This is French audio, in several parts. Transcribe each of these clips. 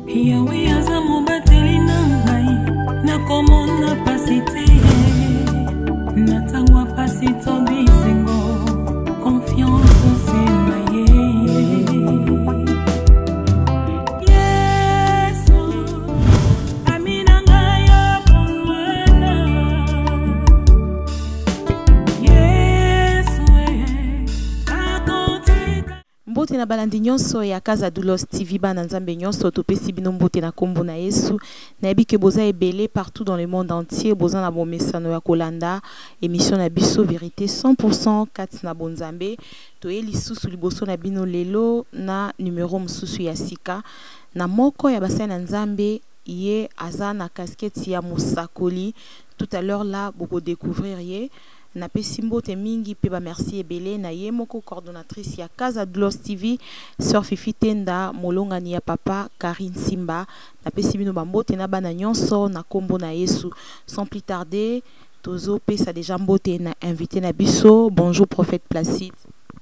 Yahweh aza mobateli na ngai nakomona pasi te na ntango pasi tobisengo confiance osema ye Yesu amina ngai apomwana Yesu akotika Mbote na balandi nyonso ya Casa Doulos TV bana nzambe nyonso topesi bino mbote na kombo na Yesu na yebike boza ebele partout dans le monde entier boza na bomesano ya kolanda émission na biso vérité 100% kati na bonzambe toye lisusu liboso na bino lelo na numéro mususu ya sika na moko ya basai na nzambe ye aza na casquette ya musakoli tout à l'heure là boko découvrir ye na pesi mbote mingi pe ba merci ebele na ye moko coordonnatrice ya Casa Doulos TV sœur Fifi Tenda molongani ya papa Karine Simba na pesi bino ba mbote na bana nyonso na kombo na Yesu sans plus tarder tozo pesa déjà mbote na invité na biso. Bonjour prophète Placide.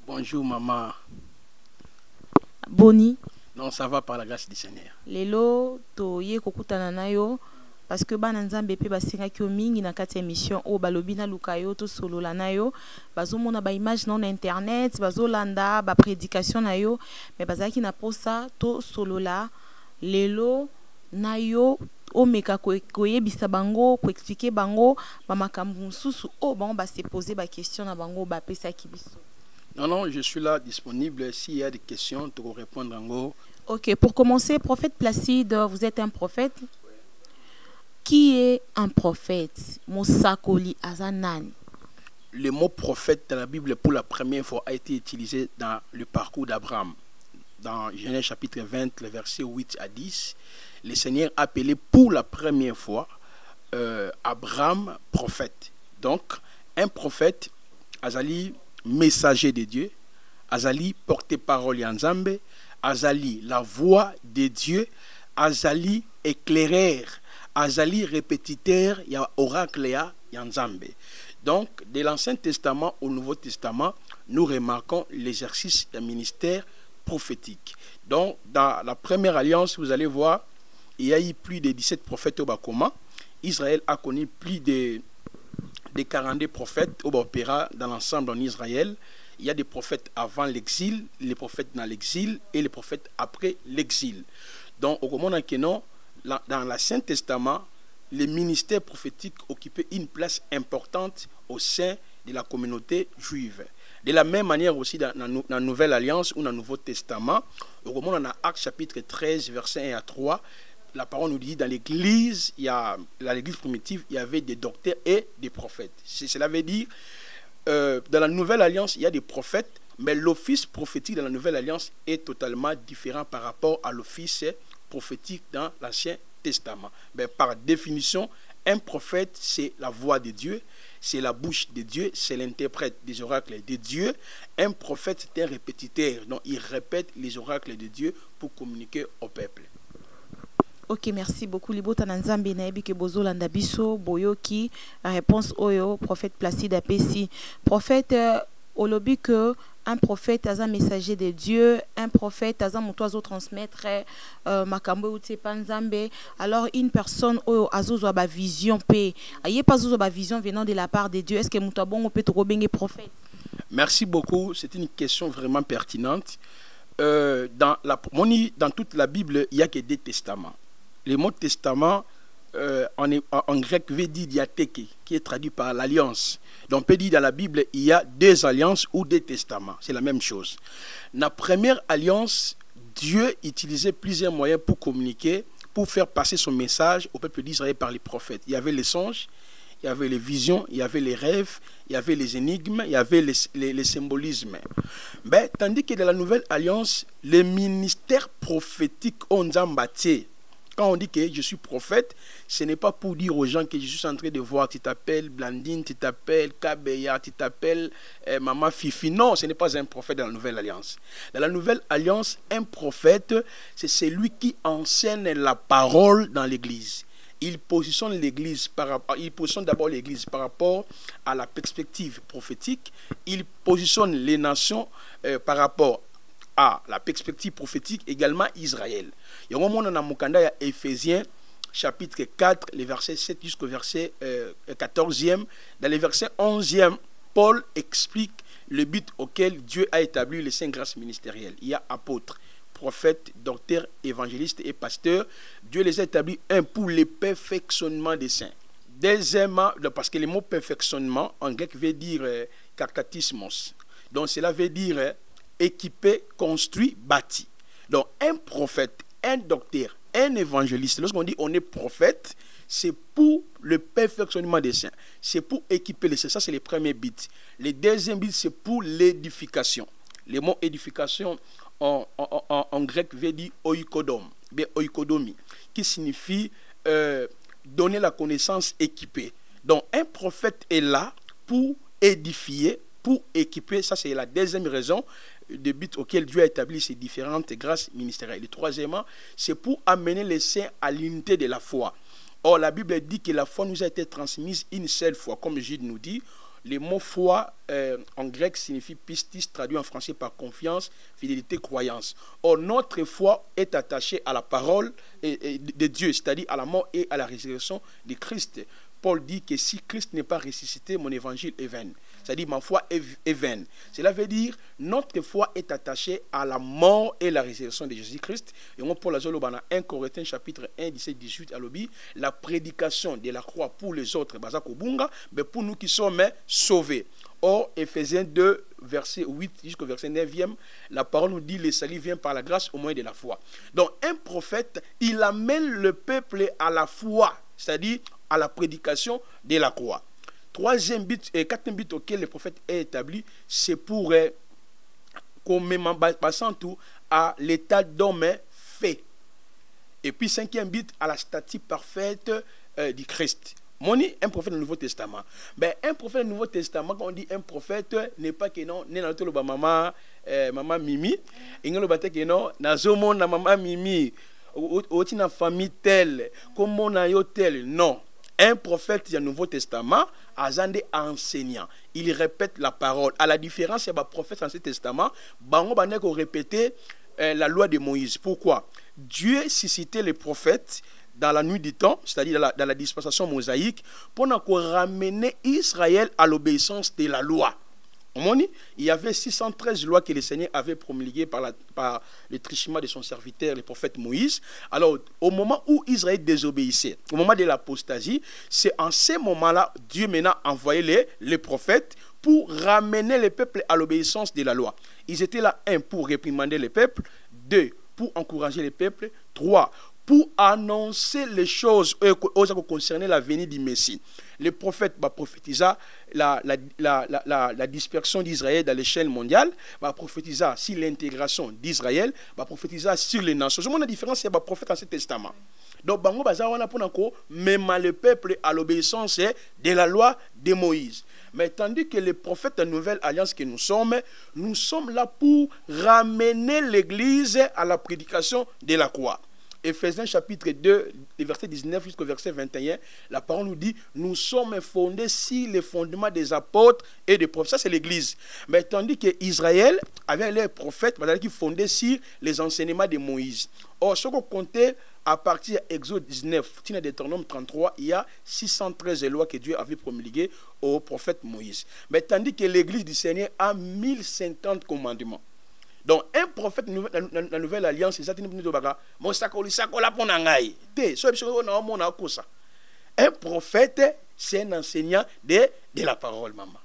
Bonjour maman. Boni. Non, ça va par la grâce du Seigneur. Lelo to ye kokutana na yo parce que bana nzambe pe basenga ki mingi na kati émission o balobi na lukayo to solola na yo bazomona ba image na internet bazolanda ba prédication na yo mais bazaki na posa to solola lelo na yo o meka koyebisa bango ko expliquer bango ba makambu mususu o bango ba se poser ba question na bango ba pesa ki biso. Non, je suis là disponible s'il y a des questions pour répondre en gros. OK, pour commencer, prophète Placide, vous êtes un prophète. Qui est un prophète? Mosakoli Azanani. Le mot prophète dans la Bible pour la première fois a été utilisé dans le parcours d'Abraham. Dans Genèse chapitre 20, le verset 8 à 10, le Seigneur a appelé pour la première fois Abraham prophète. Donc, un prophète, azali messager de Dieu, azali porte-parole Yanzambe, azali la voix de Dieu, azali éclaireur, azali répétiteur, ya oracle ya Yanzambe. Donc, de l'Ancien Testament au Nouveau Testament, nous remarquons l'exercice d'un ministère prophétique. Donc, dans la première alliance, vous allez voir, il y a eu plus de 17 prophètes au Bakoma. Israël a connu plus de 42 prophètes au Opéra dans l'ensemble en Israël. Il y a des prophètes avant l'exil, les prophètes dans l'exil et les prophètes après l'exil. Donc, au moment dans l'Ancien Testament, les ministères prophétiques occupaient une place importante au sein de la communauté juive. De la même manière aussi dans la Nouvelle Alliance ou dans le Nouveau Testament, au moment dans Actes chapitre 13, verset 1 à 3, la parole nous dit dans l'église, l'église primitive, il y avait des docteurs et des prophètes. Cela veut dire, dans la Nouvelle Alliance, il y a des prophètes, mais l'office prophétique dans la Nouvelle Alliance est totalement différent par rapport à l'office prophétique dans l'Ancien Testament. Mais par définition, un prophète, c'est la voix de Dieu, c'est la bouche de Dieu, c'est l'interprète des oracles de Dieu. Un prophète, c'est un répétiteur, donc il répète les oracles de Dieu pour communiquer au peuple. OK, merci beaucoup. Libota Nanzambe na yebi ke bozolanda biso boyoki réponse oyo prophète Placide apesi. Prophète olobi que un prophète aza messager de Dieu, un prophète aza moto azo transmettre makambo uti panzambe. Alors une personne oyo azozo ba vision pe aye pas azozo ba vision venant de la part de Dieu. Est-ce que moto bon peut trop bengue prophète? Merci beaucoup, c'est une question vraiment pertinente. Dans toute la Bible, il n'y a que deux testaments. Le mot testament en grec veut dire diatheke, qui est traduit par l'alliance. Donc on peut dire dans la Bible, il y a deux alliances ou deux testaments. C'est la même chose. Dans la première alliance, Dieu utilisait plusieurs moyens pour communiquer, pour faire passer son message au peuple d'Israël par les prophètes. Il y avait les songes, il y avait les visions, il y avait les rêves, il y avait les énigmes, il y avait les symbolismes. Mais, tandis que dans la nouvelle alliance, les ministères prophétiques ont bâti. Quand on dit que je suis prophète, ce n'est pas pour dire aux gens que je suis en train de voir, tu t'appelles Blandine, tu t'appelles Kabeya, tu t'appelles Maman Fifi. Non, ce n'est pas un prophète dans la Nouvelle Alliance. Dans la Nouvelle Alliance, un prophète, c'est celui qui enseigne la parole dans l'Église. Il positionne l'Église d'abord l'Église par rapport à la perspective prophétique. Il positionne les nations par rapport à la perspective prophétique également Israël. Et au moment où on a Éphésiens chapitre 4, les versets 7 jusqu'au verset 14e. Dans les versets 11e, Paul explique le but auquel Dieu a établi les 5 grâces ministérielles. Il y a apôtres, prophètes, docteurs, évangélistes et pasteurs. Dieu les a établis, un, pour le perfectionnement des saints. Deuxièmement, parce que le mot perfectionnement en grec veut dire karkatismos. Donc cela veut dire équipé, construit, bâti. Donc un prophète, un docteur, un évangéliste, lorsqu'on dit on est prophète, c'est pour le perfectionnement des saints. C'est pour équiper les saints. Ça, c'est le premier but. Le deuxième but, c'est pour l'édification. Le mot édification en grec veut dire oikodomi, qui signifie donner la connaissance équipée. Donc, un prophète est là pour édifier, pour équiper. Ça, c'est la deuxième raison de but auquel Dieu a établi ces différentes grâces ministérielles. Et troisièmement, c'est pour amener les saints à l'unité de la foi. Or, la Bible dit que la foi nous a été transmise une seule fois, comme Gilles nous dit. Le mot foi en grec signifie pistis, traduit en français par confiance, fidélité, croyance. Or, notre foi est attachée à la parole de Dieu, c'est-à-dire à la mort et à la résurrection de Christ. Paul dit que si Christ n'est pas ressuscité, mon évangile est vain. C'est-à-dire ma foi est vaine. Cela veut dire notre foi est attachée à la mort et la résurrection de Jésus-Christ. Et on Paul Azolo dans 1 Corinthiens chapitre 1, 17-18 à l'obi, la prédication de la croix pour les autres, mais pour nous qui sommes sauvés. Or, Éphésiens 2, verset 8 jusqu'au verset 9e, la parole nous dit le salut vient par la grâce au moyen de la foi. Donc un prophète, il amène le peuple à la foi, c'est-à-dire à la prédication de la croix. Troisième but et quatrième but auquel le prophète est établi, c'est pour passant tout à l'état d'homme fait. Et puis cinquième but, à la stature parfaite du Christ. Un prophète du Nouveau Testament. Ben, un prophète du Nouveau Testament, quand on dit un prophète, n'est pas que non, n'est dans le maman Mimi, et non, que non, dans na maman Mimi, ou na famille telle, comme on a yo tel, non. Un prophète du Nouveau Testament, azande enseignant. Il répète la parole. À la différence, il y a un prophète dans ce testament, bango baneko répéter la loi de Moïse. Pourquoi? Dieu suscitait les prophètes dans la nuit du temps, c'est-à-dire dans la dispensation mosaïque, pour ramener Israël à l'obéissance de la loi. Il y avait 613 lois que le Seigneur avait promulguées par le trichement de son serviteur, le prophète Moïse. Alors, au moment où Israël désobéissait, au moment de l'apostasie, c'est en ce moment-là, Dieu maintenant envoyé les prophètes pour ramener le peuple à l'obéissance de la loi. Ils étaient là, 1, pour réprimander le peuple, 2, pour encourager le peuple, 3, pour annoncer les choses concernant la venue du Messie. Le prophète va prophétiser la dispersion d'Israël dans l'échelle mondiale, va prophétiser sur l'intégration d'Israël, va prophétiser sur les nations. Je vois la différence, il y a un prophète dans ce testament. Donc, bango baza wana pour même le peuple à l'obéissance de la loi de Moïse. Mais tandis que les prophètes de la nouvelle alliance que nous sommes là pour ramener l'Église à la prédication de la croix. Éphésiens chapitre 2, verset 19 jusqu'au verset 21, la parole nous dit, nous sommes fondés sur les fondements des apôtres et des prophètes. Ça, c'est l'Église. Mais tandis que Israël avait les prophètes qui fondaient sur les enseignements de Moïse. Or, ce qu'on comptait à partir d'Exode 19, Deutéronome 33, il y a 613 lois que Dieu avait promulguées au prophète Moïse. Mais tandis que l'Église du Seigneur a 1050 commandements. Donc, un prophète de la nouvelle alliance, c'est ça. Un prophète, c'est un enseignant de la parole, maman.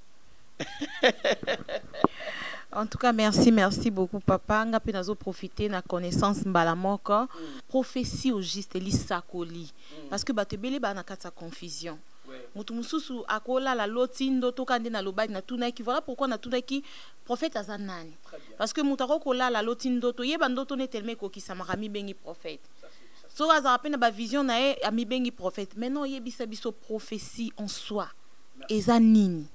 En tout cas, merci beaucoup, papa. Nga pe nazo profiter na connaissance mbalamoka. Prophétie au juste, l'isakoli. Parce que batebele ba na kata confusion. Mutu mususu akola la loti ndoto kande na lobaki na tunaki. Voilà pourquoi na tunaki prophète azanani. Parce que mutu akola la loti ndoto yeba ndoto ne telme ko kisama mi bengi prophète. So azapena ba vision na e ami bengi prophète. Maintenant yebisa biso prophétie en soi. Ezanini.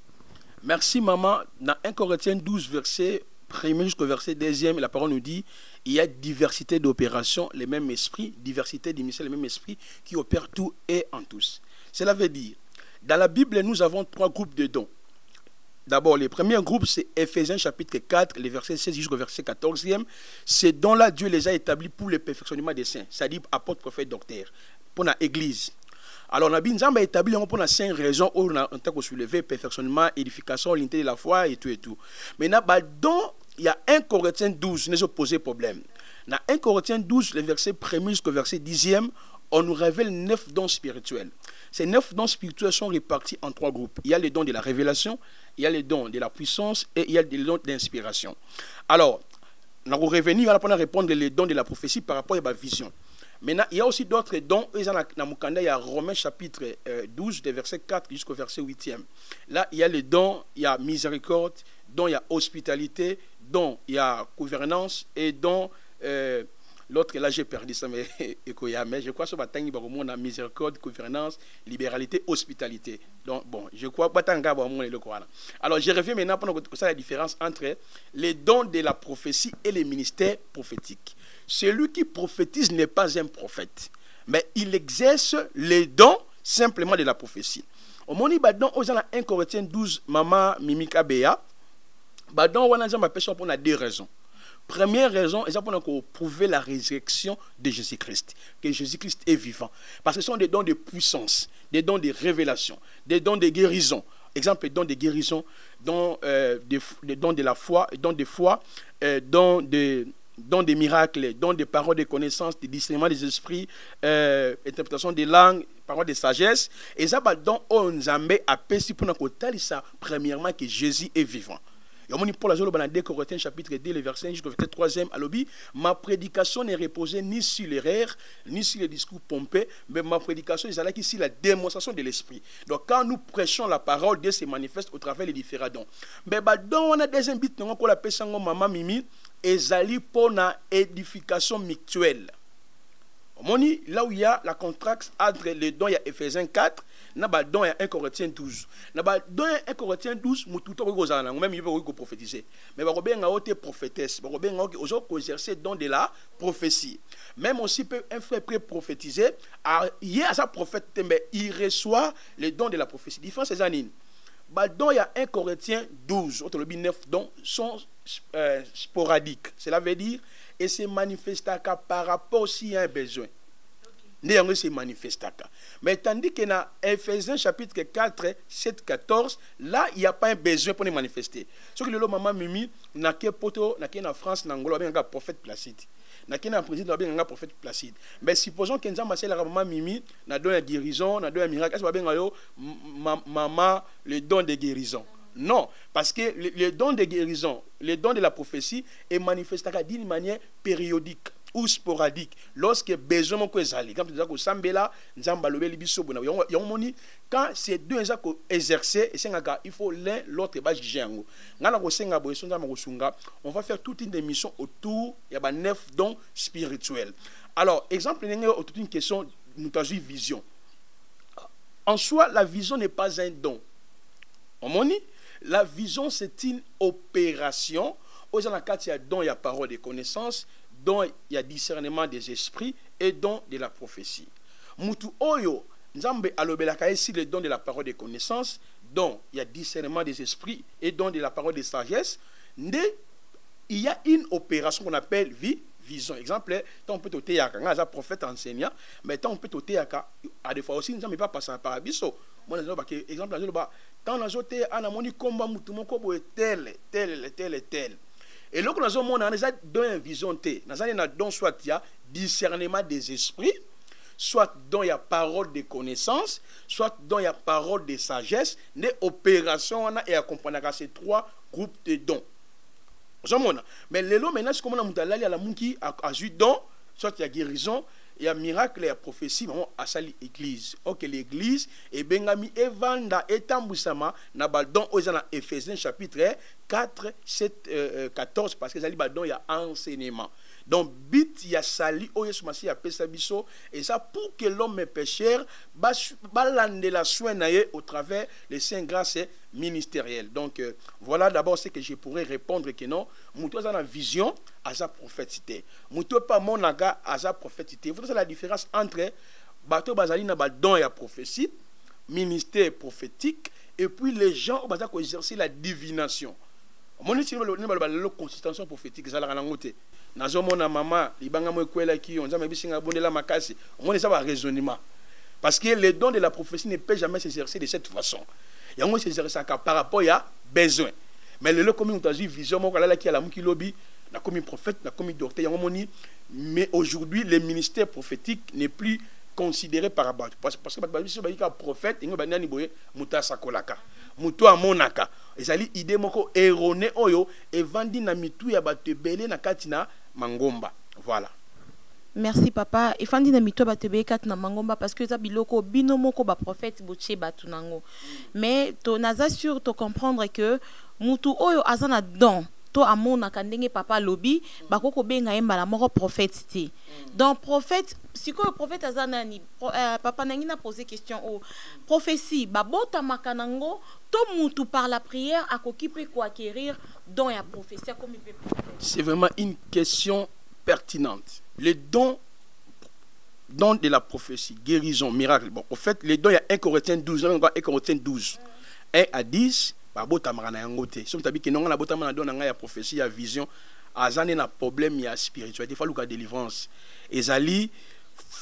Merci maman. Dans 1 Corinthiens 12 verset 1 jusqu'au verset 2e, la parole nous dit il y a diversité d'opérations, les mêmes esprits, diversité d'émissaires, les mêmes esprits qui opèrent tout et en tous. Cela veut dire, dans la Bible, nous avons 3 groupes de dons. d'abord, le premier groupe, c'est Éphésiens chapitre 4, les versets 16 jusqu'au verset 14e. Ces dons-là, Dieu les a établis pour le perfectionnement des saints, c'est-à-dire apôtres, prophètes, docteurs, pour l'église. Alors, on a établi pour la 5 raisons où on a soulevé perfectionnement, édification, l'unité de la foi et tout et tout. Maintenant, il y a 1 Corinthiens 12, nous a posé problème. Dans 1 Corinthiens 12, les versets 1er jusqu'au verset 10e, on nous révèle 9 dons spirituels. Ces 9 dons spirituels sont répartis en 3 groupes. Il y a les dons de la révélation, il y a les dons de la puissance et il y a les dons d'inspiration. Alors, on va revenir à répondre les dons de la prophétie par rapport à la vision. Maintenant, il y a aussi d'autres dons. Il y a Romains chapitre 12, des versets 4 jusqu'au verset 8e. Là, il y a les dons, il y a miséricorde, dont il y a hospitalité, dont il y a gouvernance et dont l'autre, là j'ai perdu ça, mais je crois que on a miséricorde, gouvernance, libéralité, hospitalité. Donc bon, je crois que alors je reviens maintenant pour ça la différence entre les dons de la prophétie et les ministères prophétiques. Celui qui prophétise n'est pas un prophète, mais il exerce les dons simplement de la prophétie. Au moment où on a 1 Corinthiens 12, Maman Mimika Béa, on a 2 raisons. Première raison, c'est pour prouver la résurrection de Jésus-Christ, que Jésus-Christ est vivant. Parce que ce sont des dons de puissance, des dons de révélation, des dons de guérison. Exemple, dons de guérison, dons de la foi, dons de foi, dons des miracles, dons des paroles de connaissance, des discernements des esprits, interprétation des langues, paroles de sagesse. Et ça, donc, on a appris pour nous premièrement que Jésus est vivant. Et pour la dans 2 Corinthiens chapitre 2, le verset jusqu'au verset 3e, à l'objet, ma prédication n'est reposée ni sur l'erreur, ni sur les discours pompés, mais ma prédication est là ici la démonstration de l'esprit. Donc quand nous prêchons la parole, Dieu se manifeste au travers des différents dons. Mais donc on a des invités qu'on appelle ça maman Mimi, et zali pour la édification mutuelle. Là où il y a la contraste entre les dons, il y a Éphésiens 4, il y a 1 Corinthiens 12. Dans 1 Corinthiens 12, même il veut prophétiser. Mais il y a des prophétesses, il y a exercer don de la prophétie. Même aussi, un frère peut prophétiser, il y a sa prophète, mais il reçoit les dons de la prophétie. La différence, c'est ça. Dans il y a 1 Corinthiens 12, 9 dons sont sporadiques. Cela veut dire et se manifeste par rapport s'il y a un besoin. Néanmoins, se manifeste. Mais tandis que dans Éphésiens chapitre 4, 7, 14, là, il n'y a pas un besoin pour nous manifester. Ce que le maman Mimi, n'a qu'un poteau, n'a qu'un en France, n'a qu'un prophète Placide. N'a qu'un président, n'a qu'un prophète Placide. Mais supposons que nous avons la maman Mimi, n'a donné la guérison, n'a donné un miracle. Est-ce que maman, le don de guérison? Non, parce que le don de guérison, le don de la prophétie est manifesté d'une manière périodique ou sporadique. Lorsque besoin de zali, quand tu sambela, quand ces deux ont exercé, il faut l'un l'autre on va faire toute une émission autour il y a 9 dons spirituels. Alors, exemple, il y a toute une question de vision. En soi, la vision n'est pas un don. La vision, c'est une opération. Dans le cas, il y a don, il y a parole de connaissance, don, il y a discernement des esprits et don de la prophétie. Mutu oyo, nzambe alobelaka ici le don de la parole de connaissance, don, il y a discernement des esprits et don de la parole de sagesse. Il y a une opération qu'on appelle vision. Exemple, tant on peut te yaka, un prophète enseignant, mais tant on peut te yaka, à des fois aussi, nous ne pas passer par abisso. Moi, exemple, quand on a jeté un amoni combat, mutumo est tel. Et là, on a une vision. Nous avons soit il y a discernement des esprits, soit dont il y a parole de connaissance, soit dont il y a parole de sagesse, des opérations et accompagnées à ces 3 groupes de dons. Mais les lots, maintenant, c'est comme on a la qui a eu don, soit il y a guérison, il y a miracle, il y a prophétie, mais à ça l'église. Ok, l'église, et Bengami, Evanda, et Tamboussama, n'a pas don aux Éphésiens chapitre 4, 7, 14, parce que il y a enseignement. Donc, bit, il y a sali, il y a pesabiso, et ça pour que l'homme est pécheur, balande la soin au travers les saints grâces ministérielles. Donc, voilà d'abord ce que je pourrais répondre que non, moutou a la vision à sa prophétité. Moutou pas mon naga à sa prophétité. Vous savez la différence entre bateau bazali na don et la prophétie, ministère prophétique, et puis les gens ont exercé la divination. Mon la consistance prophétique, ça la rangote. Nazomona maman, libanga mo kwela ki on jamais bisinga bondela makasi. On ça va raisonnement. Parce que les dons de la prophétie ne peuvent jamais s'exercer de cette façon. Il y a un s'exercer par rapport à besoin. Mais le comme on t'a dit vision mo kala ki ala muki lobby, na comme prophète, na comme docteur, mais aujourd'hui le ministère prophétique n'est plus considéré par rapport parce que si un prophète il y a boye muta sakolaka muto amonaka ezali idée moko erroné oyo evandi na mitu ya bato belé na katina mangomba. Voilà. Merci papa. Et fandi na mitu bato belé katina mangomba parce que ça biloko bino moko ba prophète boche batunango. Mais to naza sûr to comprendre que mutu oyo azana don to amona kandenge papa lobby bakoko benga yemba la moko prophète ti. Donc prophète si quoi prophète azanani papa nangi na posé question au prophétie babota makanango to mutu par la prière akoki peut ko acquérir don ya prophétie comme il peut. C'est vraiment une question pertinente. Les dons de la prophétie, guérison, miracle. Bon, en fait, les dons, il y a 1 Corinthiens 12, 1 Corinthiens 12, 1 à 10, babota marana yangote. Si on t'a dit que non, on a bota marana don ya prophétie, ya vision, azane na problème ya spiritualité, faut luka délivrance. Ezali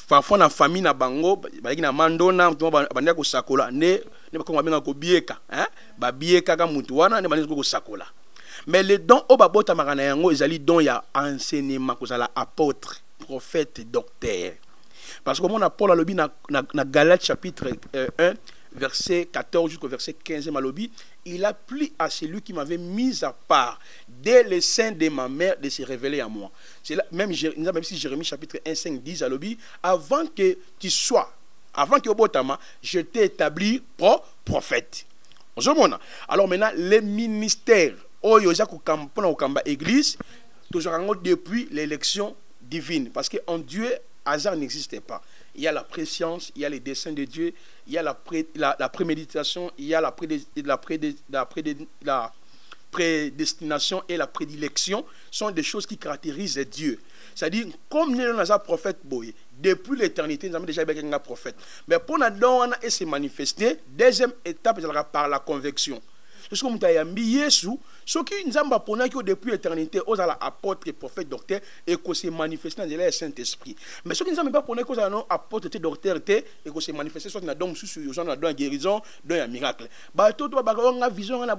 parfois na famille na bango, ba na mandona, banda ko sakola, ne ba ko ngamenga ko bieka, hein? Ba bieka ka mutu wana ne banda ko sakola. Mais les dons au babota marana yango ezali don ya enseignement ko zala apôtre, prophète, docteur. Parce que mon Paul a lobby na Galates chapitre 1 verset 14 jusqu'au verset 15 malobi, il a plu à celui qui m'avait mis à part dès le sein de ma mère de se révéler à moi. C'est là, même si Jérémie chapitre 1 5 10 à lobby, avant que tu sois, avant que Obotama, je t'ai établi prophète. Alors maintenant les ministères oyoza ko kamba église toujours depuis l'élection divine parce que en Dieu hasard n'existait pas. Il y a la préscience, il y a les desseins de Dieu, il y a la préméditation, il y a la prédestination et la prédilection sont des choses qui caractérisent Dieu. C'est-à-dire, comme nous sommes un prophète, depuis l'éternité, nous avons déjà été un prophète. Mais pour nous et se manifester, deuxième étape, c'est par la conviction. Parce que nous avons mis Jésus, ce qui nous a dit depuis l'éternité, aux apôtres, prophètes, docteurs, et que se manifester dans le Saint-Esprit. Mais ce qui nous a dit aux apôtres, docteurs, et que se manifester soit dans la guérison, dans un miracle. Tout le monde vision, on a un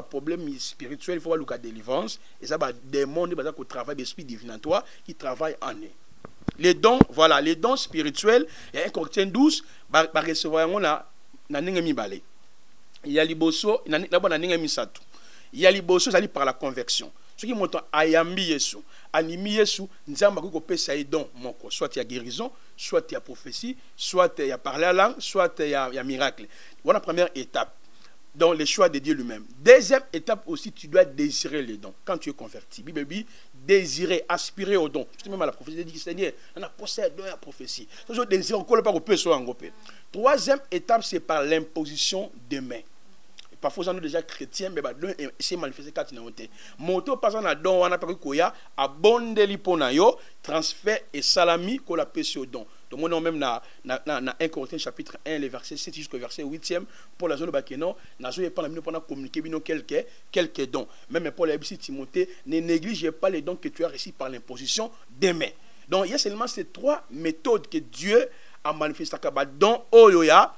problème spirituel, il faut avoir la délivrance, et ça va démontrer le travail d'esprit divinatoire qui travaille en eux. Les dons, voilà, les dons spirituels, il y a 1 Corinthiens 12, recevoir il y a liboso il y a liboso ça par la conversion ce qui montre ayambi yesu animi yesu nzamba ko pesa don moko soit il y a guérison soit il y a prophétie soit il y a parler à langue soit il y a miracle. Voilà la première étape dans le choix de Dieu lui-même. Deuxième étape aussi, tu dois désirer les dons quand tu es converti. Bible désirer, aspirer aux dons. Justement à la prophétie dit Seigneur on a possédé don à la prophétie toujours désirer encore pas au peu soit engopé. Troisième étape, c'est par l'imposition des mains. Parfois, on est déjà chrétien, mais c'est manifesté quand on est. Moto passant à don, on a pas koya, abonde liponayo, transfert et salami qu'on la paie sur don. Donc, on a même dans 1 Corinthiens chapitre 1, les versets 7 jusqu'au verset 8e, pour la zone de Bakeno, n'a pas la minute pour communiquer quelques dons. Même pour la Bible, Timothée, ne négligez pas les dons que tu as reçus par l'imposition des mains. Donc, il y a seulement ces trois méthodes que Dieu a manifesté. Don oyoya,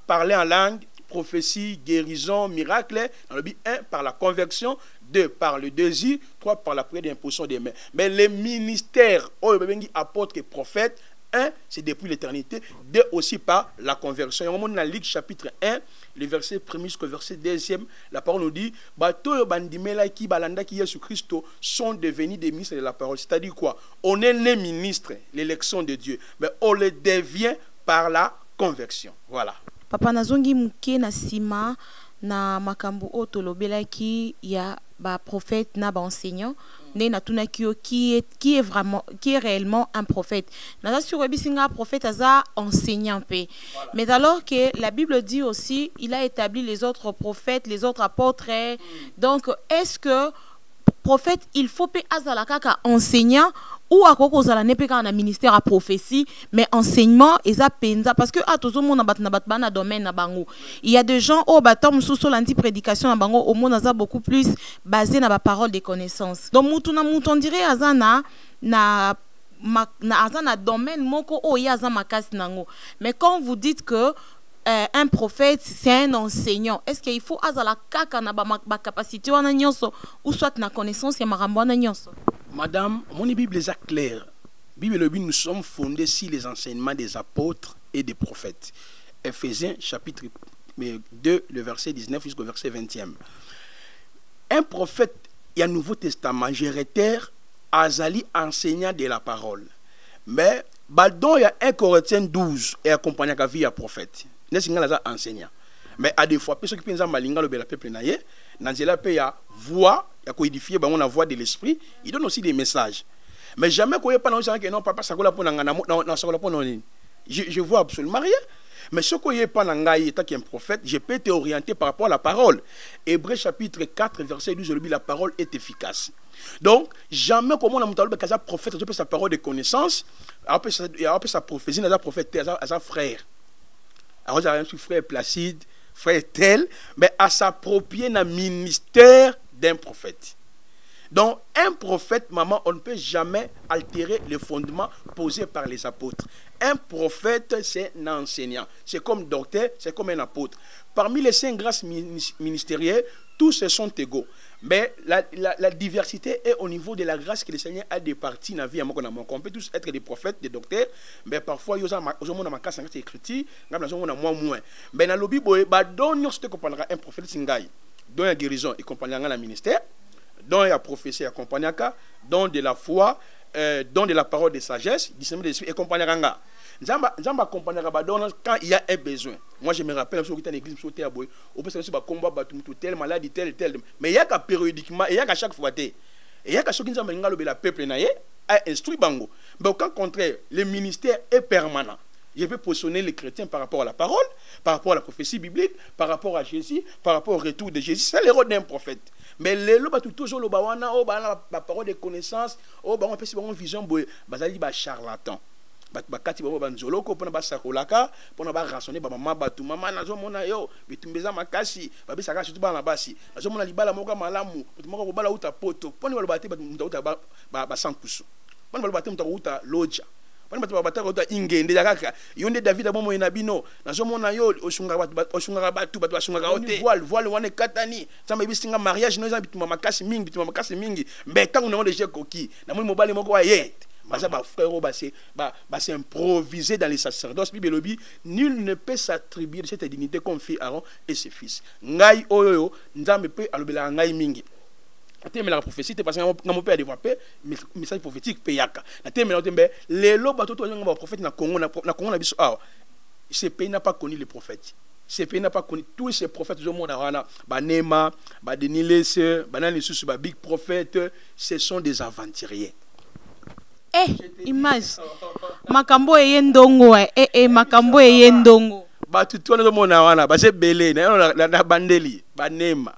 parler en langue, prophétie, guérison, miracle. Dans le but 1 par la conversion, 2 par le désir, 3 par la prière d'imposition des mains. Mais les ministères, apôtres et prophètes, 1 c'est depuis l'éternité, 2 aussi par la conversion. Et au moment de la Ligue chapitre 1, le verset 1 jusqu'au verset 2e, la parole nous dit Bato bandimela ki balanda ki Jésus Christ sont devenus des ministres de la parole. C'est-à-dire quoi? On est les ministres, l'élection de Dieu, mais on le devient par la conversion. Voilà. Papa nazongi muke na sima na makambo otolobelaki ya ba prophète na ba enseignant ne na tunakio qui est réellement un prophète. Na sur bisinga prophète aza enseignant pe. Voilà. Mais alors que la Bible dit aussi il a établi les autres prophètes, les autres apôtres. Donc est-ce que prophète il faut pe azala kaka enseignant ou à quoi cause la nepeka na ministère à prophétie mais enseignement et ça penza parce que à tout le monde na domaine na bango il y a des gens au batom sous l'anti prédication na bango au monde ça beaucoup plus basé na ba parole des connaissances donc mutu on dirait azana na domaine moko o yaza makasi nango mais quand vous dites que un prophète c'est un enseignant est-ce qu'il faut azala kaka na ba capacité wana nyonso ou soit na connaissance ya marambo wana nyonso? Madame, mon Bible est claire. Bible, nous sommes fondés sur les enseignements des apôtres et des prophètes. Ephésiens chapitre 2, le verset 19 jusqu'au verset 20e. Un prophète, il y a un Nouveau Testament, Jéréter, Azali, enseignant de la parole. Mais, il y a 1 Corinthiens 12 et accompagné à vie à prophète. N'est-ce pas enseignant? Mais à des fois, ceux qui pensent que le peuple n'a pas de voix, il y a codifié la voix de l'esprit, il donne aussi des messages. Mais jamais qu'on ait pas que non, papa, ça je vois absolument rien. Mais ce qu'on n'est pas dans un prophète, je peux t'orienter par rapport à la parole. Hébreux chapitre 4, verset 12, la parole est efficace. Donc, jamais comme on a montré que un prophète a sa parole de connaissance, après sa prophétie, il a prophète, à frère. Alors, il y a un frère Placide, frère tel, mais à s'approprier dans le ministère d'un prophète. Donc, un prophète, maman, on ne peut jamais altérer les fondements posés par les apôtres. Un prophète, c'est un enseignant. C'est comme docteur, c'est comme un apôtre. Parmi les 5 grâces ministérielles, tous se sont égaux. Mais la diversité est au niveau de la grâce que le Seigneur a départie dans la vie. On peut tous être des prophètes, des docteurs, mais parfois, ils ont ma casse en écriture, moins. Mais dans le Bible, un prophète, dont la guérison et compagnie dans le ministère, dont la prophétie et compagnie, dont de la foi, dont de la parole de sagesse, discernement de l'esprit et compagnie. Quand il y a un besoin. Moi, je me rappelle, je suis en église, je suis au peut se combat, telle maladie, telle. Mais il y a qu'à périodiquement, il y a qu'à chaque fois. Il y a qu'à ce qui nous a le peuple a instruit Bango. Mais au contraire, le ministère est permanent. Je vais positionner les chrétiens par rapport à la parole, par rapport à la prophétie biblique, par rapport à Jésus, par rapport au retour de Jésus. C'est le rôle d'un prophète. Mais les lois toujours le bawana, la parole de connaissance, on peut une vision, bazali ba charlatan. Bakati babo banzoloko pona ba sakolaka pona ba rationner ba mama batu mama nazo mona yo bitumbeza makasi babisa kashi tu bana basi nazo mona libala moka malamu moko ko bala uta poto poni ba bati uta ba sankusu poni ba bati uta loja poni ba bati uta ingende yakaka yonde David abomo ina bino nazo mona yo osunga batu basunga ote voile wane katani samba bisinga mariage no za bituma makasi mingi mbeta ngona de jekoki na moni mobali moko wa ye. C'est improvisé dans les sacerdoces. Nul ne peut s'attribuer de cette dignité comme fit Aaron et ses fils. Ngai oyo nzambe pe alobela ngai mingi. Ateme la prophétie parce que ngamo pe développer message prophétique pe yaka. Ateme la tembe lelo bato to ngamo prophète na Congo na biso awa. Ce pays n'a pas connu les prophètes. Ce pays n'a pas connu tous ces prophètes au monde wana Banema, Badenilese, Banani Susu, Big prophète, ce sont des aventuriers. Image makambo eyendongo makambo eyendongo batu twana zo mona wana ba se belé na bandeli banema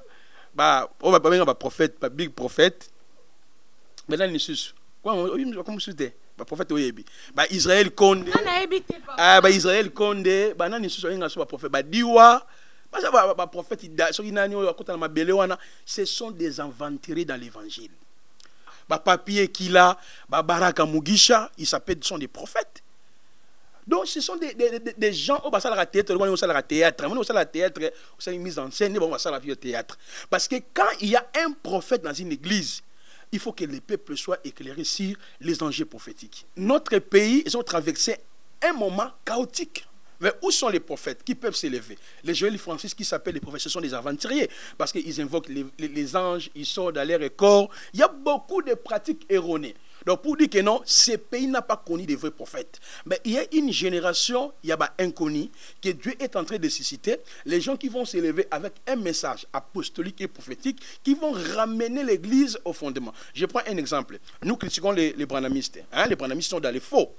ba prophète ba big prophète maintenant ni susu quoi comme souté ba prophète oyebi ba Israël Condé ba Israël Condé ba nani susu inga so ba prophète ba diwa ba prophète so inani o akota na mabele wana ce sont des aventuriers dans l'évangile. Papier qu'il a, Baraka Mugisha, ils sont des prophètes. Donc ce sont des gens au bassin de la théâtre, au mise en scène, au bassin de la théâtre. Parce que quand il y a un prophète dans une église, il faut que les peuples soient éclairés sur les enjeux prophétiques. Notre pays, ils ont traversé un moment chaotique. Mais où sont les prophètes qui peuvent s'élever? Les Joël Francis qui s'appellent les prophètes, ce sont des aventuriers. Parce qu'ils invoquent les anges, ils sortent dans l'air et corps. Il y a beaucoup de pratiques erronées. Donc pour dire que non, ce pays n'a pas connu de vrais prophètes. Mais il y a une génération, il y a inconnue, que Dieu est en train de susciter. Les gens qui vont s'élever avec un message apostolique et prophétique, qui vont ramener l'église au fondement. Je prends un exemple. Nous critiquons les branhamistes. Les branhamistes sont dans les faux.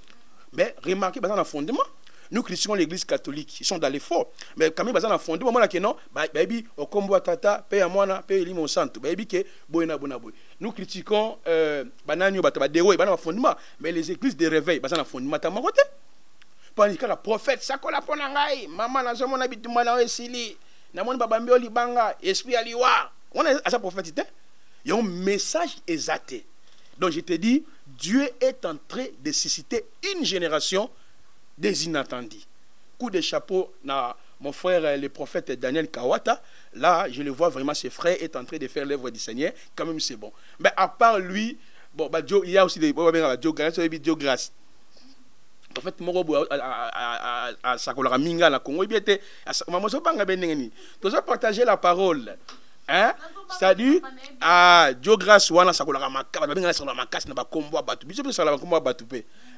Mais remarquez, dans le fondement, nous critiquons l'église catholique, ils sont dans les faux. Mais quand même, ils ont fondé, moment là que non, baby, au combo tata, paye à moi, paye limon santo, baby, que boina bona boy. Nous critiquons bananio bataba dewo, ils ont fondement, mais les églises de réveil, ils ont fondement à mon côté. Pendant que le prophète, ça colle à Ponangai, maman, dans mon habit, moi là, esili, na mon babambio libanga, esprit aliwa. On est à sa prophétie. Il y a un message exalté. Donc je te dis, Dieu est en train de susciter une génération des inattendus. Coup de chapeau à mon frère le prophète Daniel Kawata. Là, je le vois vraiment, ses frères est en train de faire l'œuvre du Seigneur. Quand même, c'est bon. Mais à part lui, bon, bah, il y a aussi des Dieu grâce. En fait, moi, à Sakolara Minga, la Congo, il était à partager la parole. Hein? C'est-à-dire, Dieu grâce, on a Sakolara Maka, na combo batu.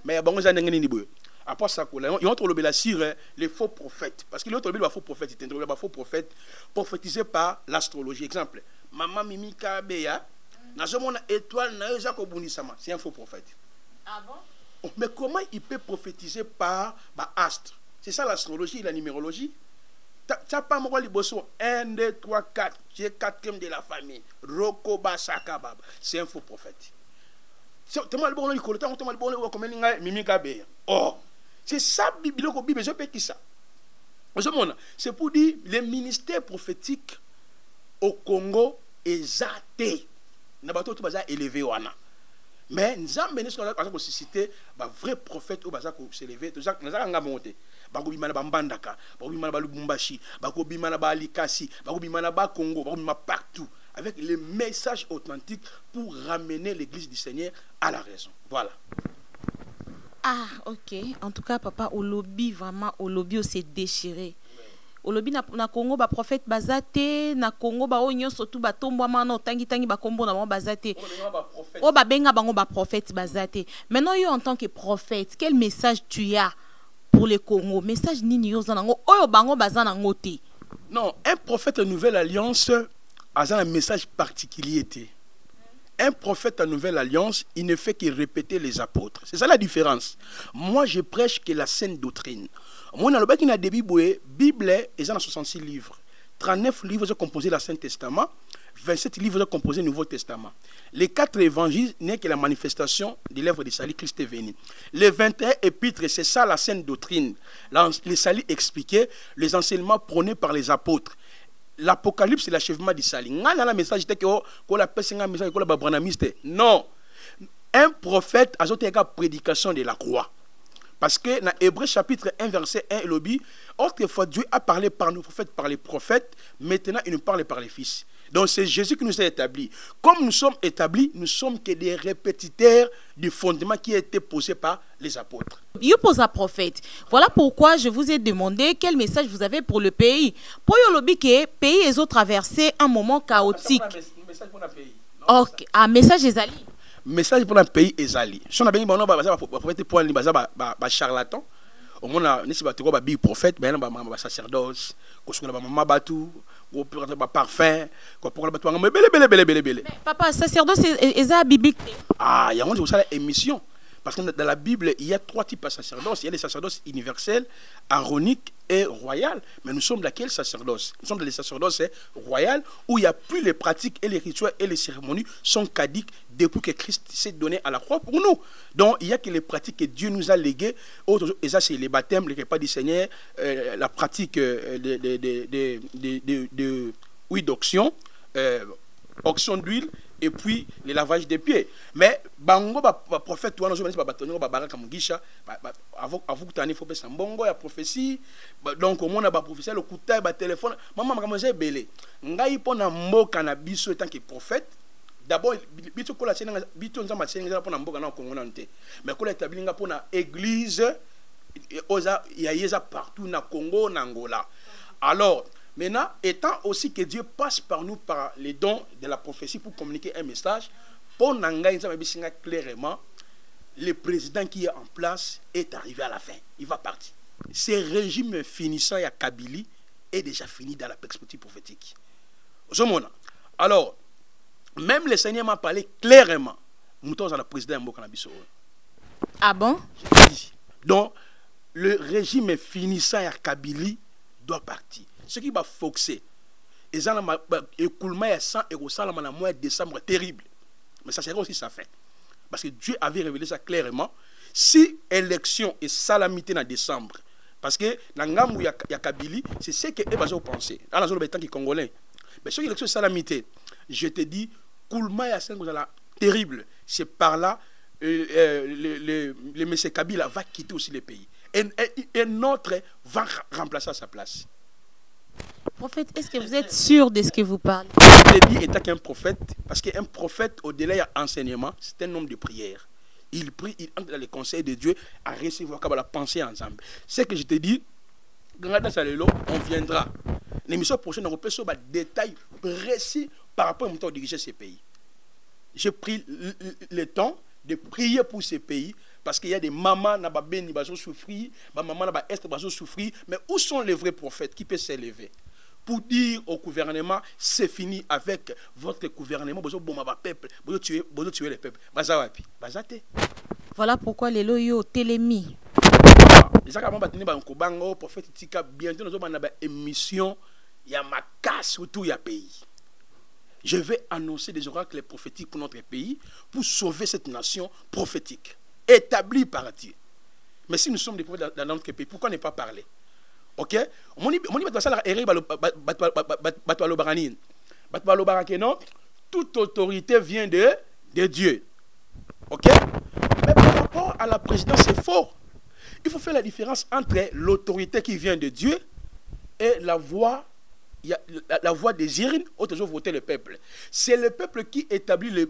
Mais bon, on a ngeni boy. Après ça, ils ont trouvé la cire les faux prophètes. Parce qu'il y a trouvé les faux prophètes. Il y a faux prophètes prophétisés par l'astrologie. Exemple, Maman Mimi Kabeya, dans ce monde étoile, c'est un faux prophète. Ah bon? Mais comment il peut prophétiser par astre? C'est ça l'astrologie et la numérologie. Tu n'as pas moi les bossons 1, 2, 3, 4. Tu es quatrième de la famille. Rokoba Sakabab. C'est un faux prophète. Oh, c'est ça, Bible, je peux qui ça. C'est pour dire les ministères prophétiques au Congo est athée. N'a pas tout élevé wana. Mais nous avons suscité un vrai prophète au bazar qui s'élever. Nous avons monté. Bagobi mana bambandaka, bagobi mana balubumbashi, bagobi mana balikasi, bagobi mana ba Congo, bagobi mana partout, avec les messages authentiques pour ramener l'église du Seigneur à la raison. Voilà. Ah, ok. En tout cas, papa, au lobby, vraiment, au lobby, s'est déchiré. Au lobby, na Congo, ba prophète bazate, na Congo, ba onyo surtout ba tombo mano tangi ba kombo na bazate. Oh, ba benga bango ba prophète bazate. Maintenant, yo en tant que prophète, quel message tu as pour le Congo? Message nini yo zanango, oyo bango bazana ngote. Non, un prophète en Nouvelle Alliance a un message particulier. Un prophète en Nouvelle Alliance, il ne fait que répéter les apôtres. C'est ça la différence. Moi, je prêche que la saine doctrine. Moi, dans le Bible, ils ont 66 livres. 39 livres ont composé l'Ancien Testament. 27 livres ont composé le Nouveau Testament. Les 4 évangiles n'est que la manifestation de l'œuvre de salut, Christ est venu. Les 21 épîtres, c'est ça la saine doctrine. Les salut expliqués, les enseignements prônés par les apôtres. L'Apocalypse, c'est l'achèvement du salut. Le message non. Un prophète a une prédication de la croix. Parce que dans Hébreux chapitre 1, verset 1, il dit, autrefois Dieu a parlé par nos prophètes, par les prophètes, maintenant il nous parle par les fils. Donc c'est Jésus qui nous a établis. Comme nous sommes établis, nous sommes que des répétiteurs du fondement qui a été posé par les apôtres. You pose un prophète. Voilà pourquoi je vous ai demandé quel message vous avez pour le pays. Pour Yolobi, que pays est traversé un moment chaotique. Un message pour le pays. Ok, un message est allé. Message pour un pays ezali. Si on a bien prophète pour un charlatan, au moins on a des prophètes, mais on a sacerdoce, on a batu, on a parfum, on a papa, sacerdoce est biblique. Ah, il y a une émission. Parce que dans la Bible, il y a 3 types de sacerdoce. Il y a les sacerdoces universels, aroniques et royales. Mais nous sommes dans quel sacerdoce? Nous sommes dans les sacerdoces royales où il n'y a plus les pratiques et les rituels et les cérémonies sont caduques depuis que Christ s'est donné à la croix pour nous. Donc il n'y a que les pratiques que Dieu nous a léguées. Et ça, c'est les baptêmes, les repas du Seigneur, la pratique d'onction, onction d'huile. Et puis le lavage des pieds. Mais bango prophète toi non je ba batonyo ba baraka mugisha avant que tu faut pas mbongo ya prophétie donc au monde ba prophétie le kuta ba téléphone maman makamza belé ngai pona mboka na biso tant que prophète d'abord bitu kola tsenga bitu nzamba tsenga pona mboka na Congo na nté mais kola établinga pona église oza ya yeza partout na Congo na Angola. Alors maintenant, étant aussi que Dieu passe par nous par les dons de la prophétie pour communiquer un message, pour Nangaï clairement, le président qui est en place est arrivé à la fin. Il va partir. Ce régime finissant à Kabylie est déjà fini dans la perspective prophétique. Alors, même le Seigneur m'a parlé clairement. Nous sommes à la présidente Mboka Nabiso. Ah bon? Donc, le régime finissant à Kabylie doit partir. Ce qui va foxer. Et ça, écoulement à 100 euros, ça, le mois de décembre, terrible. Mais ça serait aussi ça fait. Parce que Dieu avait révélé ça clairement. Si élection et salamité en décembre, parce que dans le il y a Kabylie, c'est ce que les gens pensent. Dans le temps qui est congolais. Mais sur l'élection et salamité, je te dis, écoulement à 5 euros, terrible. C'est par là, le monsieur Kabila va quitter aussi le pays. Et un autre va remplacer à sa place. Prophète, est-ce que vous êtes sûr de ce que vous parlez? Je te dis, étant qu'un prophète, parce qu'un prophète, au-delà de l'enseignement, c'est un homme de prière. Il prie, il entre dans les conseils de Dieu à recevoir la pensée ensemble. C'est que je te dis, on viendra. L'émission prochaine, on peut sur des détails précis par rapport à diriger ces pays. J'ai pris le temps de prier pour ces pays parce qu'il y a des mamans qui ont souffert, des mamans qui ont souffert. Mais où sont les vrais prophètes qui peuvent s'élever pour dire au gouvernement, c'est fini avec votre gouvernement, vous tuez les peuples. Voilà pourquoi les loyaux télémis. Bientôt, nous avons une émission, il y a ma casse sur tout le pays. Je vais annoncer des oracles prophétiques pour notre pays, pour sauver cette nation prophétique, établie par Dieu. Mais si nous sommes des prophètes dans notre pays, pourquoi ne pas parler? Ok? Toute autorité vient de Dieu. Ok? Mais par rapport à la présidence, c'est faux. Il faut faire la différence entre l'autorité qui vient de Dieu et la voix des urnes, autres ont voté le peuple. C'est le peuple qui établit le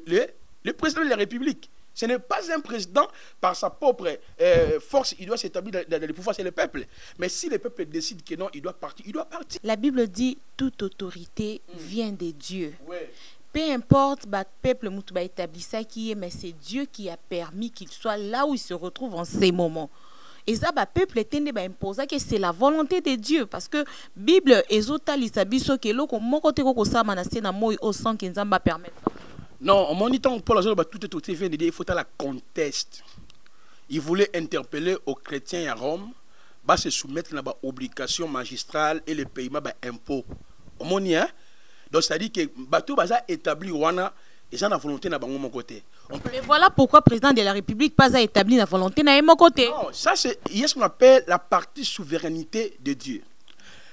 président de la République. Ce n'est pas un président par sa propre force, il doit s'établir dans le pouvoir, c'est le peuple. Mais si le peuple décide que non, il doit partir, il doit partir. La Bible dit toute autorité vient de Dieu. Ouais. Peu importe le peuple qui a établi ça, mais c'est Dieu qui a permis qu'il soit là où il se retrouve en ces moments. Et ça, le peuple est imposé que c'est la volonté de Dieu. Parce que la Bible est biso que l'on côté au sang qui nous permet. Non, en mon temps, Paul a tout vient de dire il faut la conteste. Il voulait interpeller aux chrétiens à Rome, se soumettre à l'obligation magistrale et le paiement d'impôts. Donc, c'est-à-dire que bateau a établi Wana et ça la volonté de mon côté. Mais voilà pourquoi le président de la République pas établi la volonté de mon côté. Non, ça c'est ce qu'on appelle la partie souveraineté de Dieu.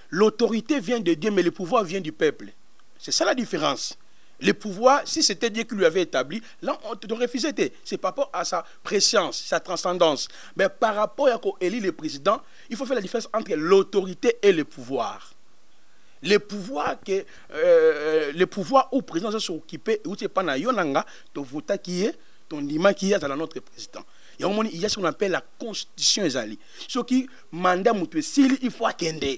L'autorité vient de Dieu, mais le pouvoir vient du peuple. C'est ça la différence. Le pouvoir, si c'était Dieu qui lui avait établi, là on te refusait. C'est par rapport à sa préscience, sa transcendance. Mais par rapport à élire le président, il faut faire la différence entre l'autorité et le pouvoir. Le pouvoir où le président s'est occupé, où tu n'es pas dans Yonanga, ton vote qui est, ton dima qui est dans notre président. Il y a ce qu'on appelle la constitution ezali. Ce qui mandat moutouessili, il faut attendre.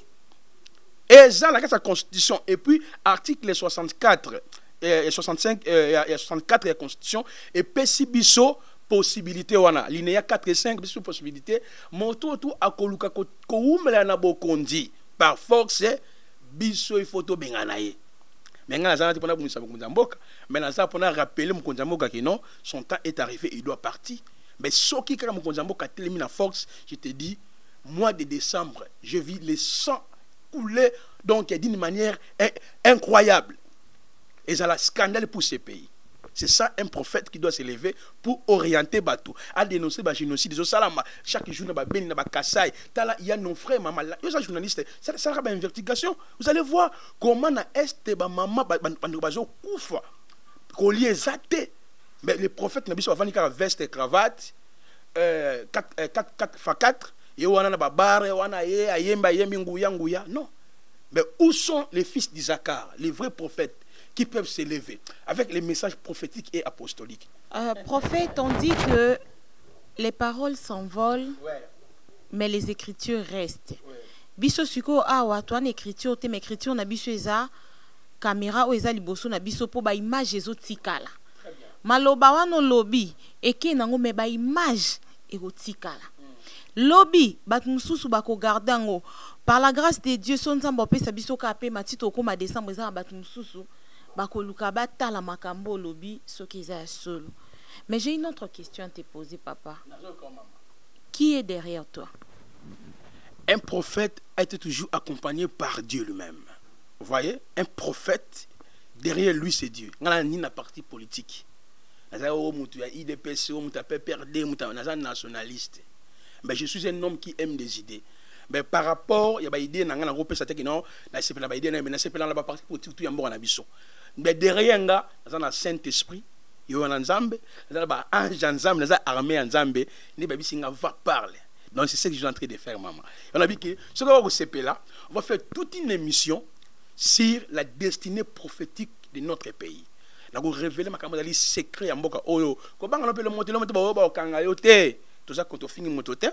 Et ça, la constitution, et puis article 64 et 65 et 64 de la constitution, et pesibiso possibilité wana linéa 4 et 5 biso possibilité moto tout akoluka ko umela na bokondi par force biso il faut to bengana ye mais ngana za pona bunisa bokonza mboka mais na za pona rappeler mokonza mboka que non son temps est arrivé il doit partir mais soki kaka mokonza mboka telemi na force je te dis mois de décembre je vis le sang couler donc d'une manière incroyable et ça la scandale pour ces pays. C'est ça un prophète qui doit s'élever pour orienter Batou, à dénoncer le génocide. Chaque jour, il y a nos frères, maman, il y a des journalistes, ça sera une investigation. Vous allez voir comment est maman koufa, collier zaté. Mais les prophètes n'ont pas besoin de veste et cravate, 4x4, et on a la barre, on a yemba, non. Mais où sont les fils d'Isaacar, les vrais prophètes qui peuvent s'élever avec les messages prophétiques et apostoliques? Prophète, on dit que les paroles s'envolent, mais les écritures restent. Biso suko awa toan écriture te écriture na biso eza caméra o eza liboso na biso po ba image ezo tikala. Maloba wano lobi eke nango me ba image eko tikala. Lobi bat mususu bako gardango par la grâce de Dieu son nzambo pe sabiso ka pe matito ko ma décembre eza bat mususu. Mais j'ai une autre question à te poser, papa. Qui est derrière toi? Un prophète a été toujours accompagné par Dieu lui-même. Vous voyez, un prophète, derrière lui, c'est Dieu. Il n'y a ni la partie politique. Il y a IDPC, il y a PPRD, il y a nationaliste. Mais je suis un homme qui aime des idées. Mais par rapport, il y a des idées, il y a des idées, il y a des idées, mais derrière, il y a un Saint-Esprit, il y a un Nzambe, il y a un ange Nzambe, il y a une armée Nzambe, il y a va parler. Donc c'est ce que je suis en train de faire, maman. On a dit que ce qu'on va vous là, on va faire toute une émission sur la destinée prophétique de notre pays. On va révéler les secrets en boka. Oh, comment on peut le monter, tout ça quand on finit mon totem.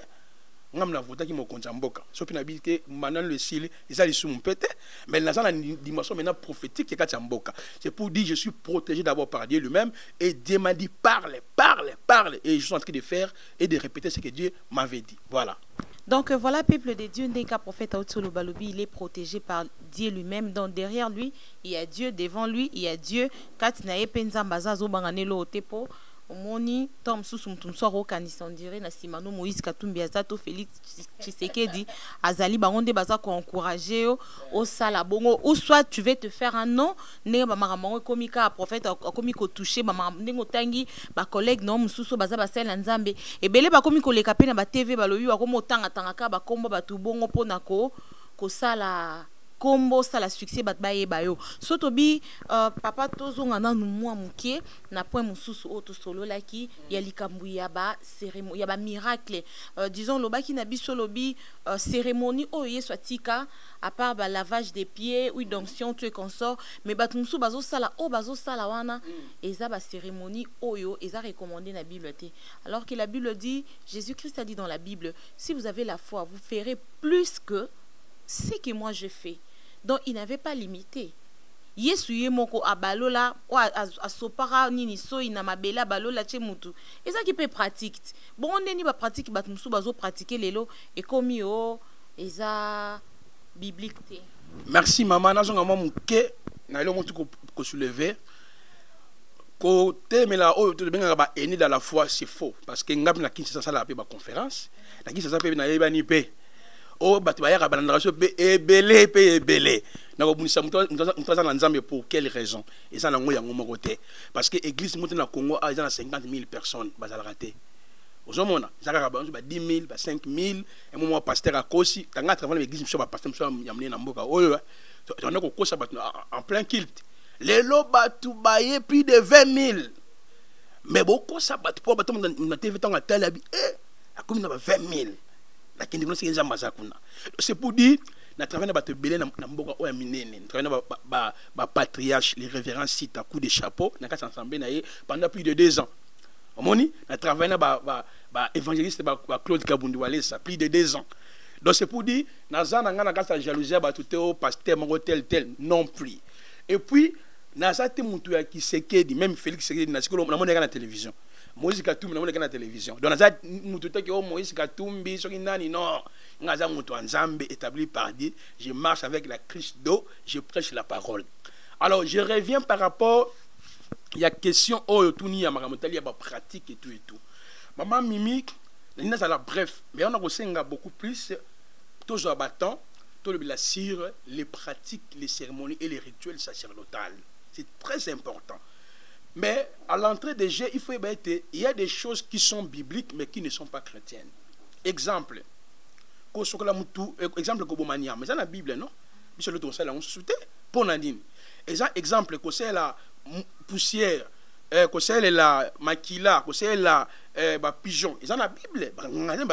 On a voté qui m'a compté en boka. Sauf qu'on a dit que maintenant le ciel, ils allaient sous mon pété. Mais dans la dimension maintenant prophétique qui est en boka. C'est pour dire je suis protégé d'abord par Dieu lui-même. Et Dieu m'a dit parle, parle, parle. Et je suis en train de faire et de répéter ce que Dieu m'avait dit. Voilà. Donc voilà, peuple de Dieu, Ndeka prophète Aotsolo Balobi, il est protégé par Dieu lui-même. Donc derrière lui, il y a Dieu, devant lui, il y a Dieu. Katinae penza mbaza zo banganelo otepo. Omoni tom susu mtumso ro kanisa ondire na simano Moïse Katumbi azato Félix Tshisekedi azali bangonde baza ko encourager au sala bongo, ou soit tu veux te faire un nom ne ba maramango komika prophète komiko toucher ba ndingo tangi ba collègue no mususu baza basela nzambe ebele ba komiko leka pe na ba TV balobi ba komo tanga tanga ka ba kombo ba tu bongo pona ko sala kombo ça la succès bat baye bayo sotobi papa tozonga na mwa muke na point mususu auto solo laki ya likambu ya ba cérémonie ya ba miracle disons lobaki na biso lobi cérémonie oyo swatika à part ba lavage des pieds ou d'onction tu es consort mais bat musu bazo sala wana eza ba cérémonie oyo eza recommandé na Bible té alors que la Bible dit Jésus-Christ a dit dans la Bible si vous avez la foi vous ferez plus que ce que moi je fais. Donc il n'avait pas limité. Yesu yemoko abalola o asopara nini so ina mabela balola chemutu. Et ça qui peut pratique. Bon on ni ba pratique bat musu bazo pratiquer lelo et comme yo eza biblique té. Merci maman nazonga muke na elo mutu ko soulever. Côté mais là oh tout bien ba eni dans la foi c'est faux parce que ngam na kinsa ça la pe ba conférence. Na kinsa ça pe na yeba ni pe. Oh, Batouaya Rabanandration ebele pe ebele. Nako bunisa mutaza na nzambe pour quelle raison? Et ça nango yango moko te. Parce que église mutu na Congo a déjà 50 000 personnes bazala raté. Ozomona, zaka ba 10 000, ba 5 000, et moi pasteur à Kosi, tanga travailler l'église monsieur ba pasteur monsieur yamné na mboka. Oyo, on a ko kosa batu en plein culte. Les lo batu baye plus de 20 000. Mais beaucoup ça batu pour batu na TV tanga talabi comme na 20 000. C'est pour dire na travail na belé na mboka o ya minene travail na ba patriarche les révérends cite à coup de chapeau na ka ensemble na pendant plus de 2 ans omoni na travail na ba évangéliste ba Claude Kabundu Wale ça plus de 2 ans. Donc c'est pour dire na zana nga na ka jalousie ba tout au pasteur mongo tel non plus. Et puis na ça te mutu ya Kisekedi même Félix Sekedi na sikolo na mona na télévision Moïse Katumbi na mona na télévision. Donc na ça mutu te ko Moïse Katumbi soki nani non ngaza mutu nzambe établi par Dieu, je marche avec la Christ d'eau, je prêche la parole. Alors je reviens par rapport il y a question oh tuni ya makamotali ya ba pratique et tout. Maman Mimi nina ça la bref mais on a resenga beaucoup plus toujours abattant tout le sur les pratiques, les cérémonies et les rituels sacerdotaux. C'est très important. Mais à l'entrée des jeux, il faut il y a des choses qui sont bibliques mais qui ne sont pas chrétiennes. Exemple, exemple Kobomania, mais c'est la Bible, non? Monsieur le Conseil, on se soutient pour Nadine. Exemple, c'est la poussière, c'est la maquila, c'est la pigeon. Ils ont la Bible.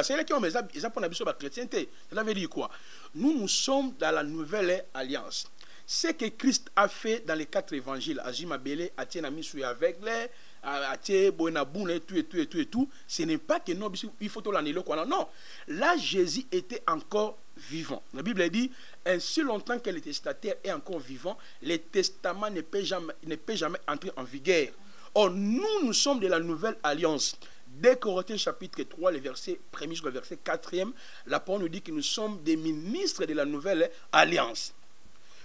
C'est là qui ont ils pour la chrétienté. Ça veut dire quoi? Nous sommes dans la nouvelle alliance. Ce que Christ a fait dans les 4 évangiles, Azima Bele, Atiena Misou avec les, Atie Bonaboun et tout, ce n'est pas que non, il faut tout l'année. Non, là Jésus était encore vivant. La Bible dit, ainsi longtemps que le testataire est encore vivant, le testament ne peut jamais entrer en vigueur. Or, nous sommes de la nouvelle alliance. Dès Corinthiens chapitre 3, le verset 1er jusqu'au verset 4e, la parole nous dit que nous sommes des ministres de la nouvelle alliance.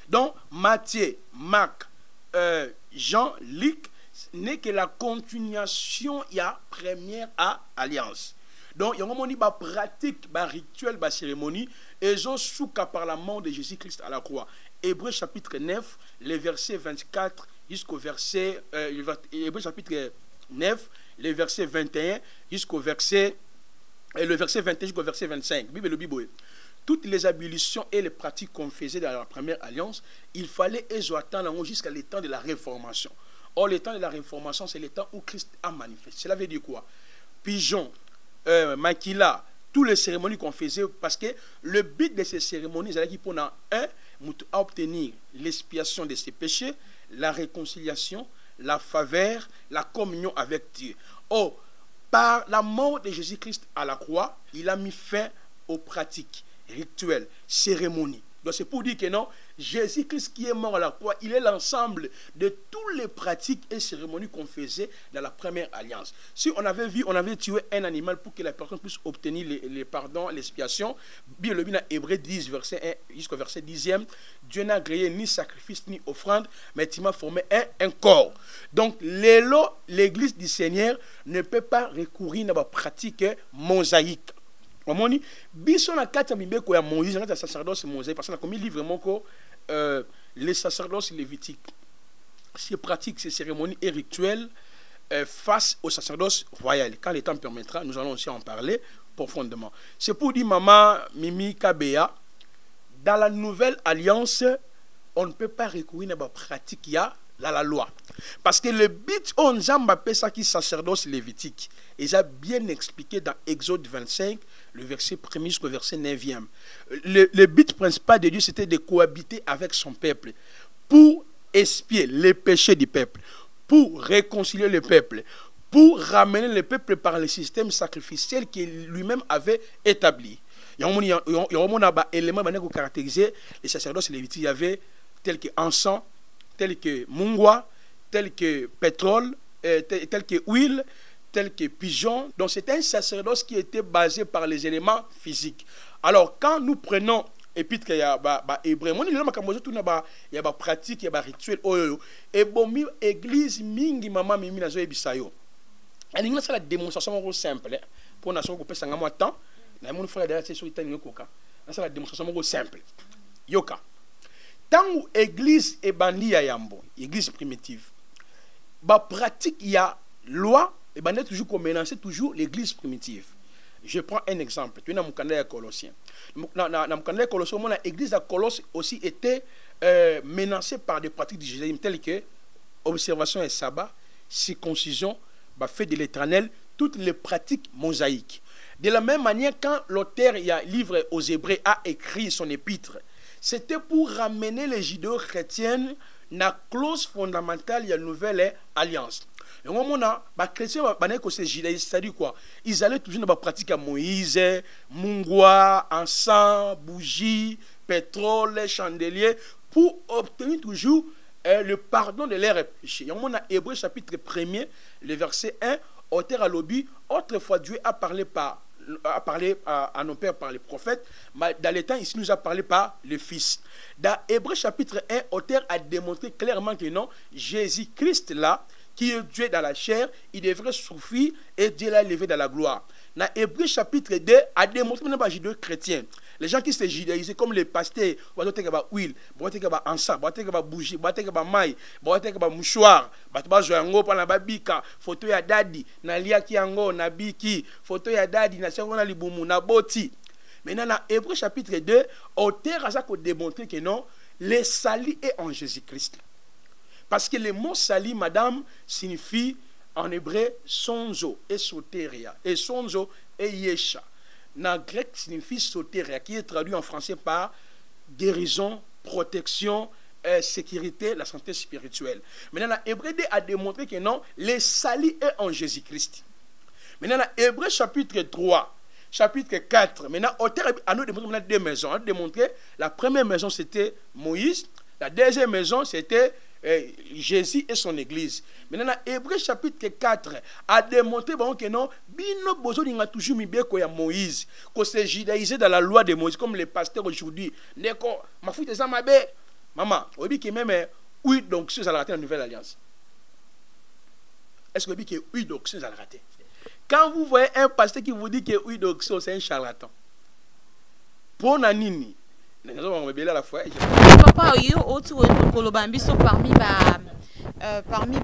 Donc, Matthieu, Marc, Jean, Luc n'est que la continuation, il y a première alliance. Donc, il y a une pratique, un rituel, une cérémonie, et ils ont souka par la mort de Jésus-Christ à la croix. Hébreux chapitre 9, les versets 24 jusqu'au verset... Hébreux chapitre 9, les versets 21 jusqu'au verset... le verset 21 jusqu'au verset 25. Bible le Bible. Toutes les abolitions et les pratiques qu'on faisait dans la première alliance, il fallait attendre jusqu'à le temps de la réformation. Or, le temps de la réformation, c'est le temps où Christ a manifesté. Cela veut dire quoi? Pigeon, maquila, toutes les cérémonies qu'on faisait, parce que le but de ces cérémonies, c'est pour obtenir l'expiation de ses péchés, la réconciliation, la faveur, la communion avec Dieu. Or, par la mort de Jésus-Christ à la croix, il a mis fin aux pratiques, rituels, cérémonies. Donc c'est pour dire que non, Jésus-Christ qui est mort à la croix, il est l'ensemble de toutes les pratiques et cérémonies qu'on faisait dans la première alliance. Si on avait vu, on avait tué un animal pour que la personne puisse obtenir les pardons, l'expiation. Bible dans Hébreux 10, verset 1 jusqu'au verset 10e, Dieu n'a créé ni sacrifice ni offrande, mais il m'a formé un corps. Donc l'église du Seigneur ne peut pas recourir à la pratique mosaïque. Omoni biso na kati ya mibeko ya Moïse na sacerdoce Moïse parce que na komi livre moko les sacerdoces lévitiques ces pratiques ces cérémonies et rituels face au sacerdoce royal. Quand le temps permettra, nous allons aussi en parler profondément. C'est pour dire maman Mimi Kabea, dans la nouvelle alliance, on ne peut pas recourir à la pratique ya la loi. Parce que le but on appelle ça qui sacerdoce lévitique. Et j'ai bien expliqué dans Exode 25, le verset 1er jusqu'au verset 9e. Le but principal de Dieu, c'était de cohabiter avec son peuple pour expier les péchés du peuple, pour réconcilier le peuple, pour ramener le peuple par le système sacrificiel qu'il lui-même avait établi. Il y a un élément qui caractérisait les sacerdoces lévitiques. Il y avait tel que encens, tel que mungwa, tel que pétrole, tel que huile, tel que pigeon. Donc c'était un sacerdoce qui était basé par les éléments physiques. Alors quand nous prenons épître il y a hébreu, il y a pratique, il y a rituel, et bon église mingi mama mimi nazo ebisayo. Et nous c'est la démonstration simple pour nation ko pesa ngamo temps. Na mon frère derrière c'est sur itani koka. C'est la démonstration simple. Yoka. Tant église et bandi ya yambo, église primitive. Ba pratique il y a loi et ben toujours qu'on mélange toujours l'église primitive. Je prends un exemple. Tu as mon candidat Colossiens. Dans mon candidat Colossiens, l'église de Colosse aussi était menacée par des pratiques du judaïsme telles que observation et sabbat, circoncision, fête de l'éternel, toutes les pratiques mosaïques. De la même manière, quand l'auteur il y a livre aux Hébreux a écrit son épître, c'était pour ramener les judéo-chrétiennes dans la clause fondamentale de la nouvelle alliance. Et au moment où les chrétiens c'est-à-dire quoi? Ils allaient toujours dans la pratique à Moïse, mungwa, encens, bougie, pétrole, chandelier, pour obtenir toujours le pardon de leurs péchés. Et au moment où Hébreux chapitre 1er, le verset 1, auteur à l'objet, autrefois Dieu a parlé à nos pères par les prophètes, mais dans les temps, ici nous a parlé par le Fils. Dans Hébreux chapitre 1, auteur a démontré clairement que non, Jésus-Christ là, qui est Dieu dans la chair, il devrait souffrir et Dieu l'a élevé dans la gloire. Dans Hébreux chapitre 2, a démontré que les judéo chrétiens, les gens qui se judaïsent comme les pasteurs, ils ont huile, ils ont encens, ils ont bougie, ils ont maille, ils ont mouchoir, ils ont bika, photo ya dadi, na liaki yango, na biki, photo ya dadi, na chango na libumu, na boti. Maintenant, dans Hébreux chapitre 2, auteur a démontré que non, le salut est en Jésus-Christ. Parce que le mot salut, madame, signifie en hébreu sonzo et soteria. Et sonzo et yesha. En grec, signifie soteria, qui est traduit en français par guérison, protection, sécurité, la santé spirituelle. Maintenant, Hébreu a démontré que non, le salut est en Jésus-Christ. Maintenant, Hébreu chapitre 3, chapitre 4, maintenant, auteur a nous démontré deux maisons. On a démontré la première maison, c'était Moïse. La deuxième maison, c'était Jésus et son église. Maintenant, Hébreu chapitre 4 a démontré que non, bino bozo ninga toujours mibeko ya Moïse, qu'on s'est judaïsé dans la loi de Moïse, comme les pasteurs aujourd'hui. Neko, ma fille ça ma bé, maman, on dit que même oui donc c'est à la rater la nouvelle alliance. Est-ce que oui donc c'est à la rater? Quand vous voyez un pasteur qui vous dit que huile d'onction, c'est un charlatan. Pour Nanini, on va la fois. Papa, parmi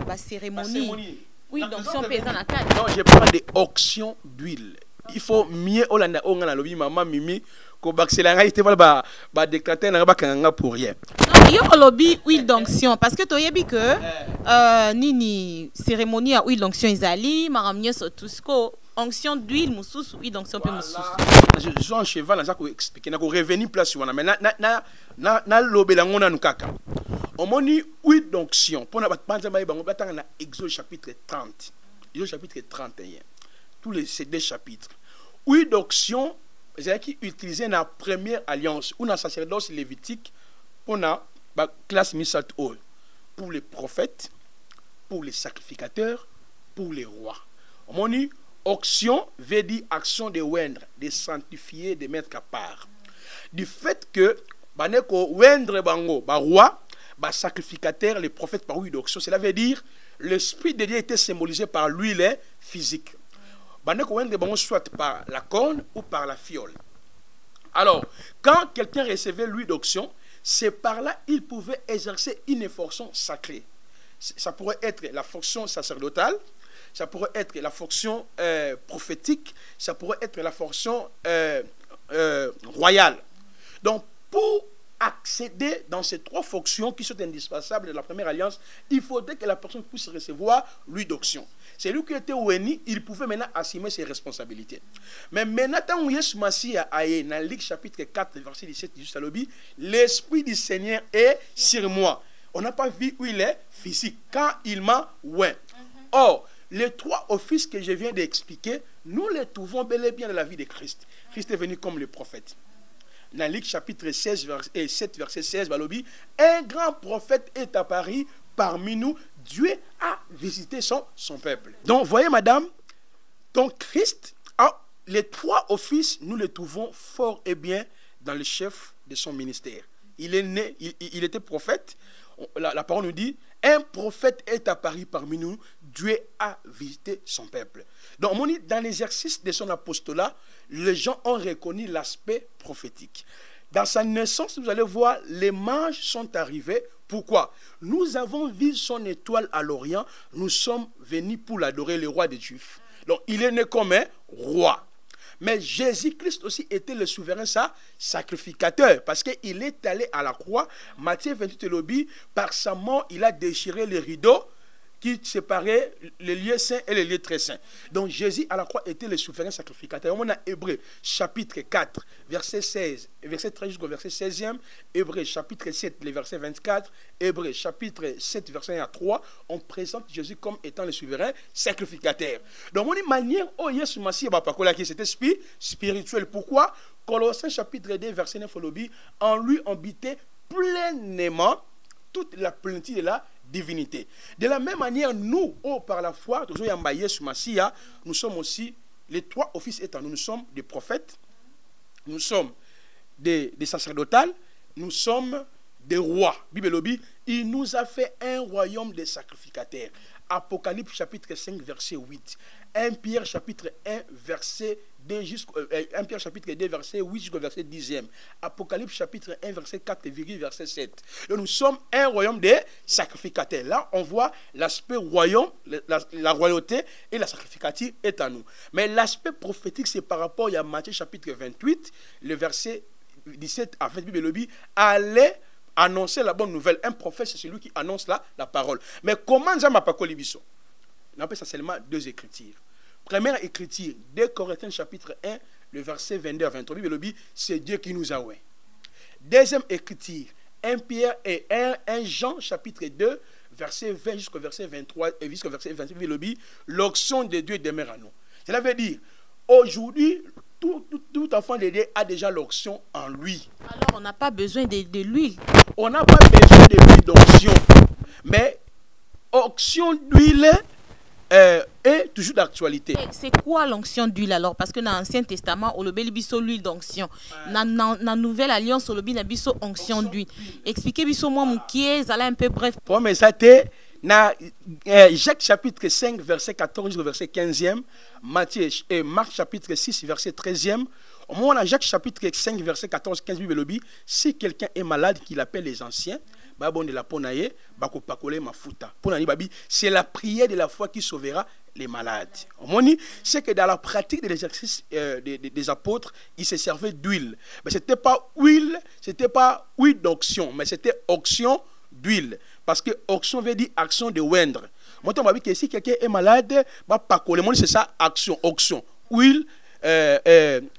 les cérémonies. Oui, donc si on pèse dans la canne. Non, je parle des auctions d'huile. Il faut mieux on a lobby maman mimi ko baxelanga ite voilà ba déclarer na ba kanga pour rien. Non, il y a lobby huile d'onction parce que tu as dit que nini cérémonie à huile d'onction izali maramnye so tout ce ko onction d'huile moussous huile d'onction pe moussous. Je suis en cheval na ça ko expliquer na ko revenir place wana mais na lobela ngona nukaka. On moni huile d'onction pour na banza ba bango batanga na Exode chapitre 30. Exode chapitre 31. Tous ces deux chapitres. Huile d'onction, c'est qui utilisé dans la première alliance ou dans le sacerdoce lévitique pour la classe misalt pour les prophètes, pour les sacrificateurs, pour les rois. On dit onction veut dire action de wendre, de sanctifier, de mettre à part. Du fait que baneko wendre bango, ba roi, ba sacrificateur, les prophètes par huile d'onction, cela veut dire l'esprit de Dieu était symbolisé par l'huile physique. Soit par la corne ou par la fiole. Alors, quand quelqu'un recevait l'huile d'onction, c'est par là qu'il pouvait exercer une fonction sacrée. Ça pourrait être la fonction sacerdotale, ça pourrait être la fonction prophétique, ça pourrait être la fonction royale. Donc, pour accéder dans ces trois fonctions qui sont indispensables de la première alliance, il faudrait que la personne puisse recevoir l'huile d'onction. C'est lui qui était oueni, il pouvait maintenant assumer ses responsabilités. Mais maintenant, quand Yesu Massi a aillé dans Luc chapitre 4, verset 17, juste à l'objet, l'Esprit du Seigneur est sur moi. On n'a pas vu où il est physique, quand il m'a oué. Or, les trois offices que je viens d'expliquer, nous les trouvons bel et bien dans la vie de Christ. Christ est venu comme le prophète. Dans Luc chapitre 16, verset 7, verset 16, un grand prophète est apparu parmi nous. Dieu a visité son peuple. Donc, voyez, madame, donc Christ, les trois offices, nous les trouvons fort et bien dans le chef de son ministère. Il est né, il était prophète. La parole nous dit, un prophète est apparu parmi nous. Dieu a visité son peuple. Donc, dans l'exercice de son apostolat, les gens ont reconnu l'aspect prophétique. Dans sa naissance, vous allez voir, les mages sont arrivés. Pourquoi? Nous avons vu son étoile à l'Orient. Nous sommes venus pour l'adorer, le roi des Juifs. Donc, il est né comme un roi. Mais Jésus-Christ aussi était le souverain sacrificateur. Parce qu'il est allé à la croix. Matthieu 28 lobby, par sa mort, il a déchiré les rideaux qui séparaient les lieux saints et les lieux très saints. Donc Jésus à la croix était le souverain sacrificateur. On a Hébreux chapitre 4, verset 16, verset 13 jusqu'au verset 16e. Hébreux chapitre 7, le verset 24. Hébreux chapitre 7, verset 1 à 3. On présente Jésus comme étant le souverain sacrificateur. Donc on a une manière où Yesu Massi qui c'était spirituel. Pourquoi? Colossiens chapitre 2, verset 9, en lui on habitait pleinement toute la plénitude de la divinité. De la même manière, nous, par la foi, nous sommes aussi, les trois offices étant nous sommes des prophètes, nous sommes des sacerdotales, nous sommes des rois. Bible, il nous a fait un royaume de sacrificateurs. Apocalypse chapitre 5, verset 8. 1 Pierre chapitre 1, verset 2 1 Pierre chapitre 2, verset 8 jusqu'au verset 10e. Apocalypse chapitre 1, verset 4, verset 7. Donc nous sommes un royaume de sacrificateurs. Là, on voit l'aspect royaume, la royauté et la sacrificature est à nous. Mais l'aspect prophétique, c'est par rapport à Matthieu chapitre 28, le verset 17 à 20, Bible, allez annoncer la bonne nouvelle. Un prophète, c'est celui qui annonce la parole. Mais comment ça m'a pas collé biso? On appelle ça seulement deux écritures. Première écriture, 2 Corinthiens chapitre 1, le verset 22 à 23. Bible, c'est Dieu qui nous a oué. Deuxième écriture, 1 Pierre et 1 Jean chapitre 2, verset 20 jusqu'au verset 23 et jusqu'au verset 28. Bible, l'onction de Dieu demeure à nous. Cela veut dire, aujourd'hui, tout enfant de Dieu a déjà l'onction en lui. Alors, on n'a pas besoin de l'huile. On n'a pas besoin de l'huile d'onction. Mais onction d'huile est toujours d'actualité. C'est quoi l'onction d'huile alors? Parce que dans l'Ancien Testament, on a l'huile d'onction. Dans la Nouvelle Alliance, on a onction d'huile. Expliquez-moi, ça un peu bref. Pour mais ça, c'est Jacques chapitre 5 verset 14 jusqu'au verset 15e, Matthieu et Marc chapitre 6 verset 13e. Au moment où Jacques chapitre 5 verset 14 15 Bible lobby, si quelqu'un est malade, qu'il appelle les anciens, c'est la prière de la foi qui sauvera les malades. C'est que dans la pratique de l'exercice des apôtres, ils se servaient d'huile. Mais c'était pas huile d'onction, mais c'était onction d'huile. Parce que onction veut dire action de oindre. Moi, on m'a dit que si quelqu'un est malade, c'est ça, action, onction, huile,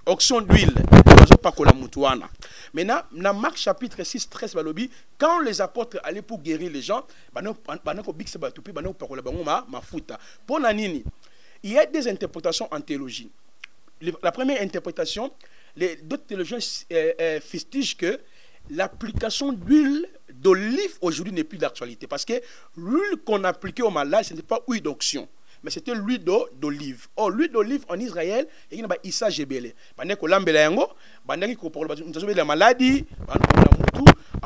onction d'huile. Maintenant, dans Marc chapitre 6, 13, quand les apôtres allaient pour guérir les gens, il y a des interprétations en théologie. La première interprétation, d'autres théologiens fustigent que l'application d'huile d'olive aujourd'hui n'est plus d'actualité. Parce que l'huile qu'on appliquait au malade, ce n'était pas huile d'onction, mais c'était l'huile d'olive. Or, l'huile d'olive en Israël, il y a Issa Jebele. En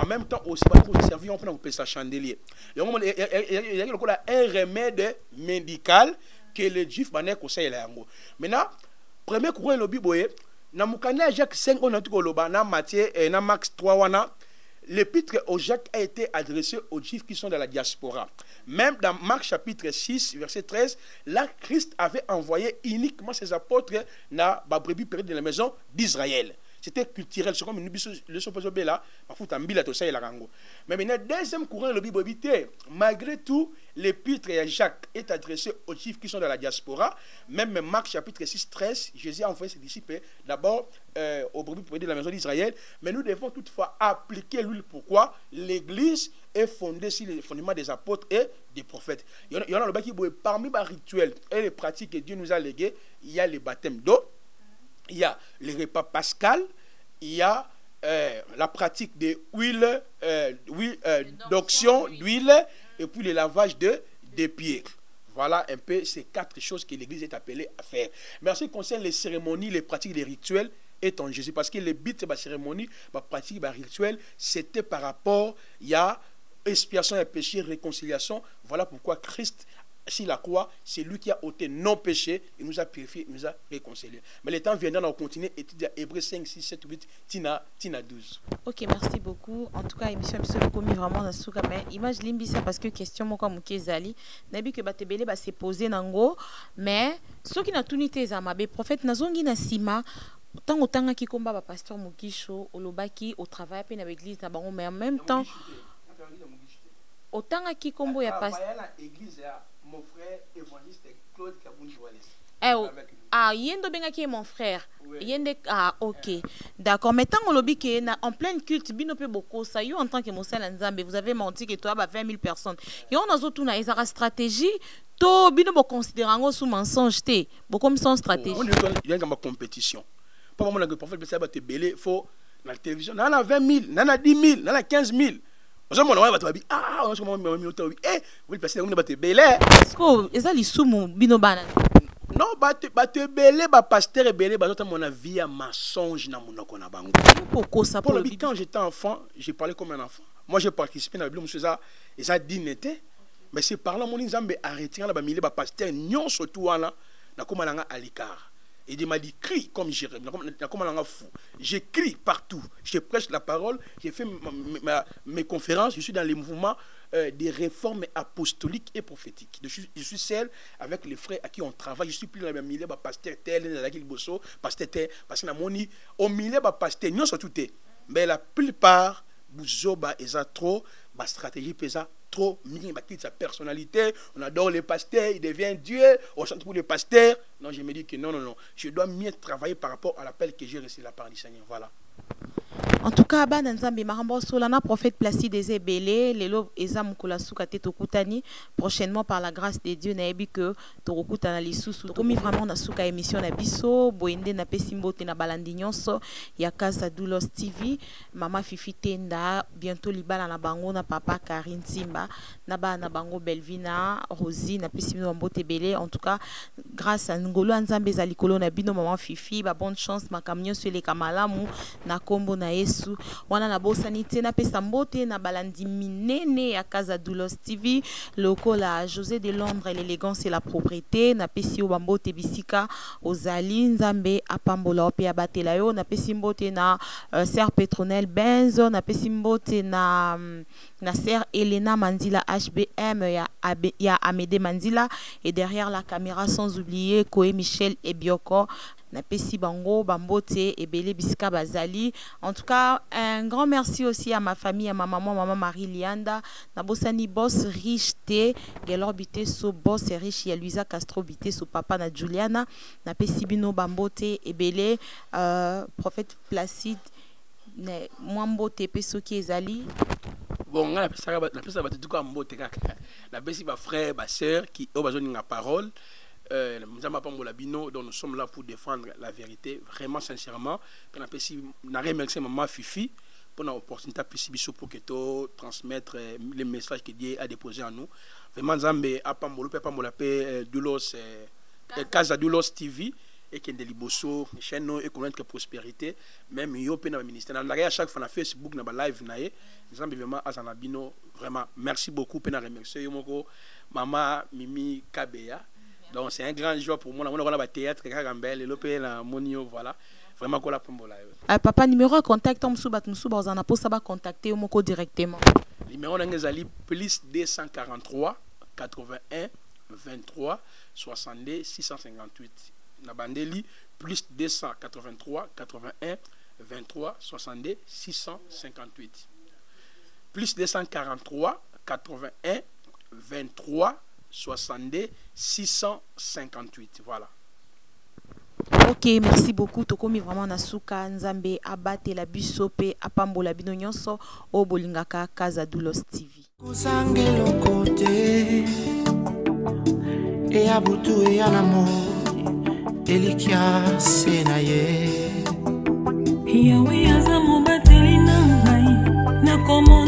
même temps aussi, on servi, on peut ça chandelier. Il y a un remède médical que les juifs conseillent. Maintenant, premier courant le Bible, dans Jacques 5, on a tout dans Matthieu et dans Max 3, l'épître aux Jacques a été adressé aux juifs qui sont dans la diaspora. Même dans Marc chapitre 6, verset 13, là, Christ avait envoyé uniquement ses apôtres dans la brebis perdue de la maison d'Israël. C'était culturel, c'est comme une le supposé là, mais maintenant, deuxième courant, le Bible, malgré tout, l'épître à Jacques est adressé aux juifs qui sont dans la diaspora. Même Marc chapitre 6, 13, Jésus a envoyé ses disciples d'abord aux brebis perdus de la maison d'Israël, mais nous devons toutefois appliquer l'huile. Pourquoi? L'Église est fondée sur les fondements des apôtres et des prophètes. Il y en a qui, parmi les rituels et les pratiques que Dieu nous a légués, il y a le baptême d'eau, il y a le repas pascal, il y a la pratique de huile, d'onction, d'huile, et puis le lavage de pieds. Voilà un peu ces quatre choses que l'Église est appelée à faire. Mais en ce qui concerne les cérémonies, les pratiques, les rituels, est en Jésus. Parce que le but de la cérémonie, la pratique, le rituel, c'était par rapport, il y a expiation et péché, réconciliation. Voilà pourquoi Christ, sur la croix, c'est lui qui a ôté nos péchés, il nous a purifiés, il nous a réconciliés. Mais le temps viendra, on continue à étudier Hébreux 5, 6, 7, 8, Tina 12. Ok, merci beaucoup. En tout cas, émission est commis vraiment dans ce cas. Mais image limbisa parce que question moi comme Kezali, nabi que batebele ba se poser nango, mais ceux qui n'a tout nité zamabe prophète nazongi na sima. Tant autant qui combat ba pasteur Mukisho olobaki au travail peine avec l'église na bango, mais en même temps autant qui combo ya pasteur l'église mon frère évangéliste Claude Kabunji yendo benga qui est mon frère. Yende ok. D'accord, mais tant on lobby que en plein culte bino pe beaucoup ça yo en tant que Moussa Nzambe, vous avez menti que toi 20 000 personnes. Yo on a zo tuna ezara stratégie to bino bo considérant sous mensonge té, bo comme son stratégie. Il y a une compétition. Pas vraiment le prophète ça va te belé, faut dans la télévision, on a 20 000, on a 10 000, on a 15 000. On a oui, parce que on va te belé. Est-ce que ezali sumu bino bana? Non, te belé, pasteur et belé, mon avis à mensonge na monoko na bango. Pourquoi ça? Pour le quand j'étais enfant, j'ai parlé comme un enfant. Moi, j'ai participé dans la Bible, monsieur ça, et ça dignité. Mais c'est par là mon Nzambe arrêté la bamilé ba pasteur nyon surtout wana na koma nanga à l'écart. Et il m'a dit crie comme Jérémie, comme un fou. J'écris partout, je prêche la parole, j'ai fait mes conférences, je suis dans les mouvements des réformes apostoliques et prophétiques. Je suis celle avec les frères à qui on travaille. Je suis plus dans le milieu de pasteur tel, pasteur tel, parce que au milieu de pasteur, non surtout mais la plupart, Bouzoba et ça trop, ma stratégie pesa trop, sa personnalité, on adore les pasteurs, il devient Dieu, on chante pour les pasteurs. Non, je me dis que non, je dois mieux travailler par rapport à l'appel que j'ai reçu de la part du Seigneur. Voilà. En tout cas, ba nzambe marambo solana prophète Placide Ezebele lelo eza mukula suka te tokutani prochainement par la grâce de Dieu na yebi que tokutana lisusu komi vraiment na suka émission na biso boende na pesimbo te na balandi nyonso ya Casa Doulos TV mama Fifi Tenda bientôt libala na bango na papa Karine Simba na ba na bango Belvina Rosie na pesimbo mbote belé. En tout cas grâce à ngolo nzambe za likolo na bino mama Fifi ba bonne chance makamnyo sur les kamalamu na kombo na Yesu wana na bosani te na pesa mbote na balandi minene ya Casa Doulos TV lokola José de Londres l'élégance et la propreté na pesi bambote bisika ozali nzambe apambola ope ya batela yo na pesi mbote na Sœur Petronelle Benzo na pesi mbote na Sœur Elena Mandila HBM ya Amédée Mandila et derrière la caméra sans oublier Koé Michel et Bioko na pesi bango bambote et belé bisika bazali. En tout cas, un grand merci aussi à ma famille, à ma maman Marie Lianda na bosani boss riche te gelor bité so boss riche ya Luisa Castro bité so papa na Juliana na pesi bino bambote et belé prophète Placide ne mwambote peso ki ezali. Bon, la personne va te dire quoi mbote kaka. La personne va frère, va sœur qui ont besoin de la parole. Donc nous sommes là pour défendre la vérité, vraiment sincèrement. Puis on a remercié maman Fifi pour l'opportunité pour que transmettre les messages que Dieu a déposés en nous. Vraiment Nzambe apamolo pe pamola pe Doulos Casa Doulos TV et qui est liboso chaîne et connaître prospérité même yo pe na ministère na à chaque fois na Facebook na live na ye Nzambe vraiment azana bino vraiment merci beaucoup pe na remercier yo moko maman Mimi Kabeya. Donc c'est un grand jour pour moi. On a un théâtre, voilà. Vraiment qu'on la pombola. Papa, numéro de contact, on a pas contacter au directement. Numéro d'Angezali plus 243 81 23 62 658. Nabandeli plus 283 81 23 62 658. Plus 243 81 23 62 658. Voilà. Ok, merci beaucoup. Tokomi vraiment nasuka nzambe abate la bisope apambola bino nyonso o bolingaka Casa Doulos TV. Kusangelo kote e abutu e anamo elikia senaye Yahweh azamu bateli na ngai na komo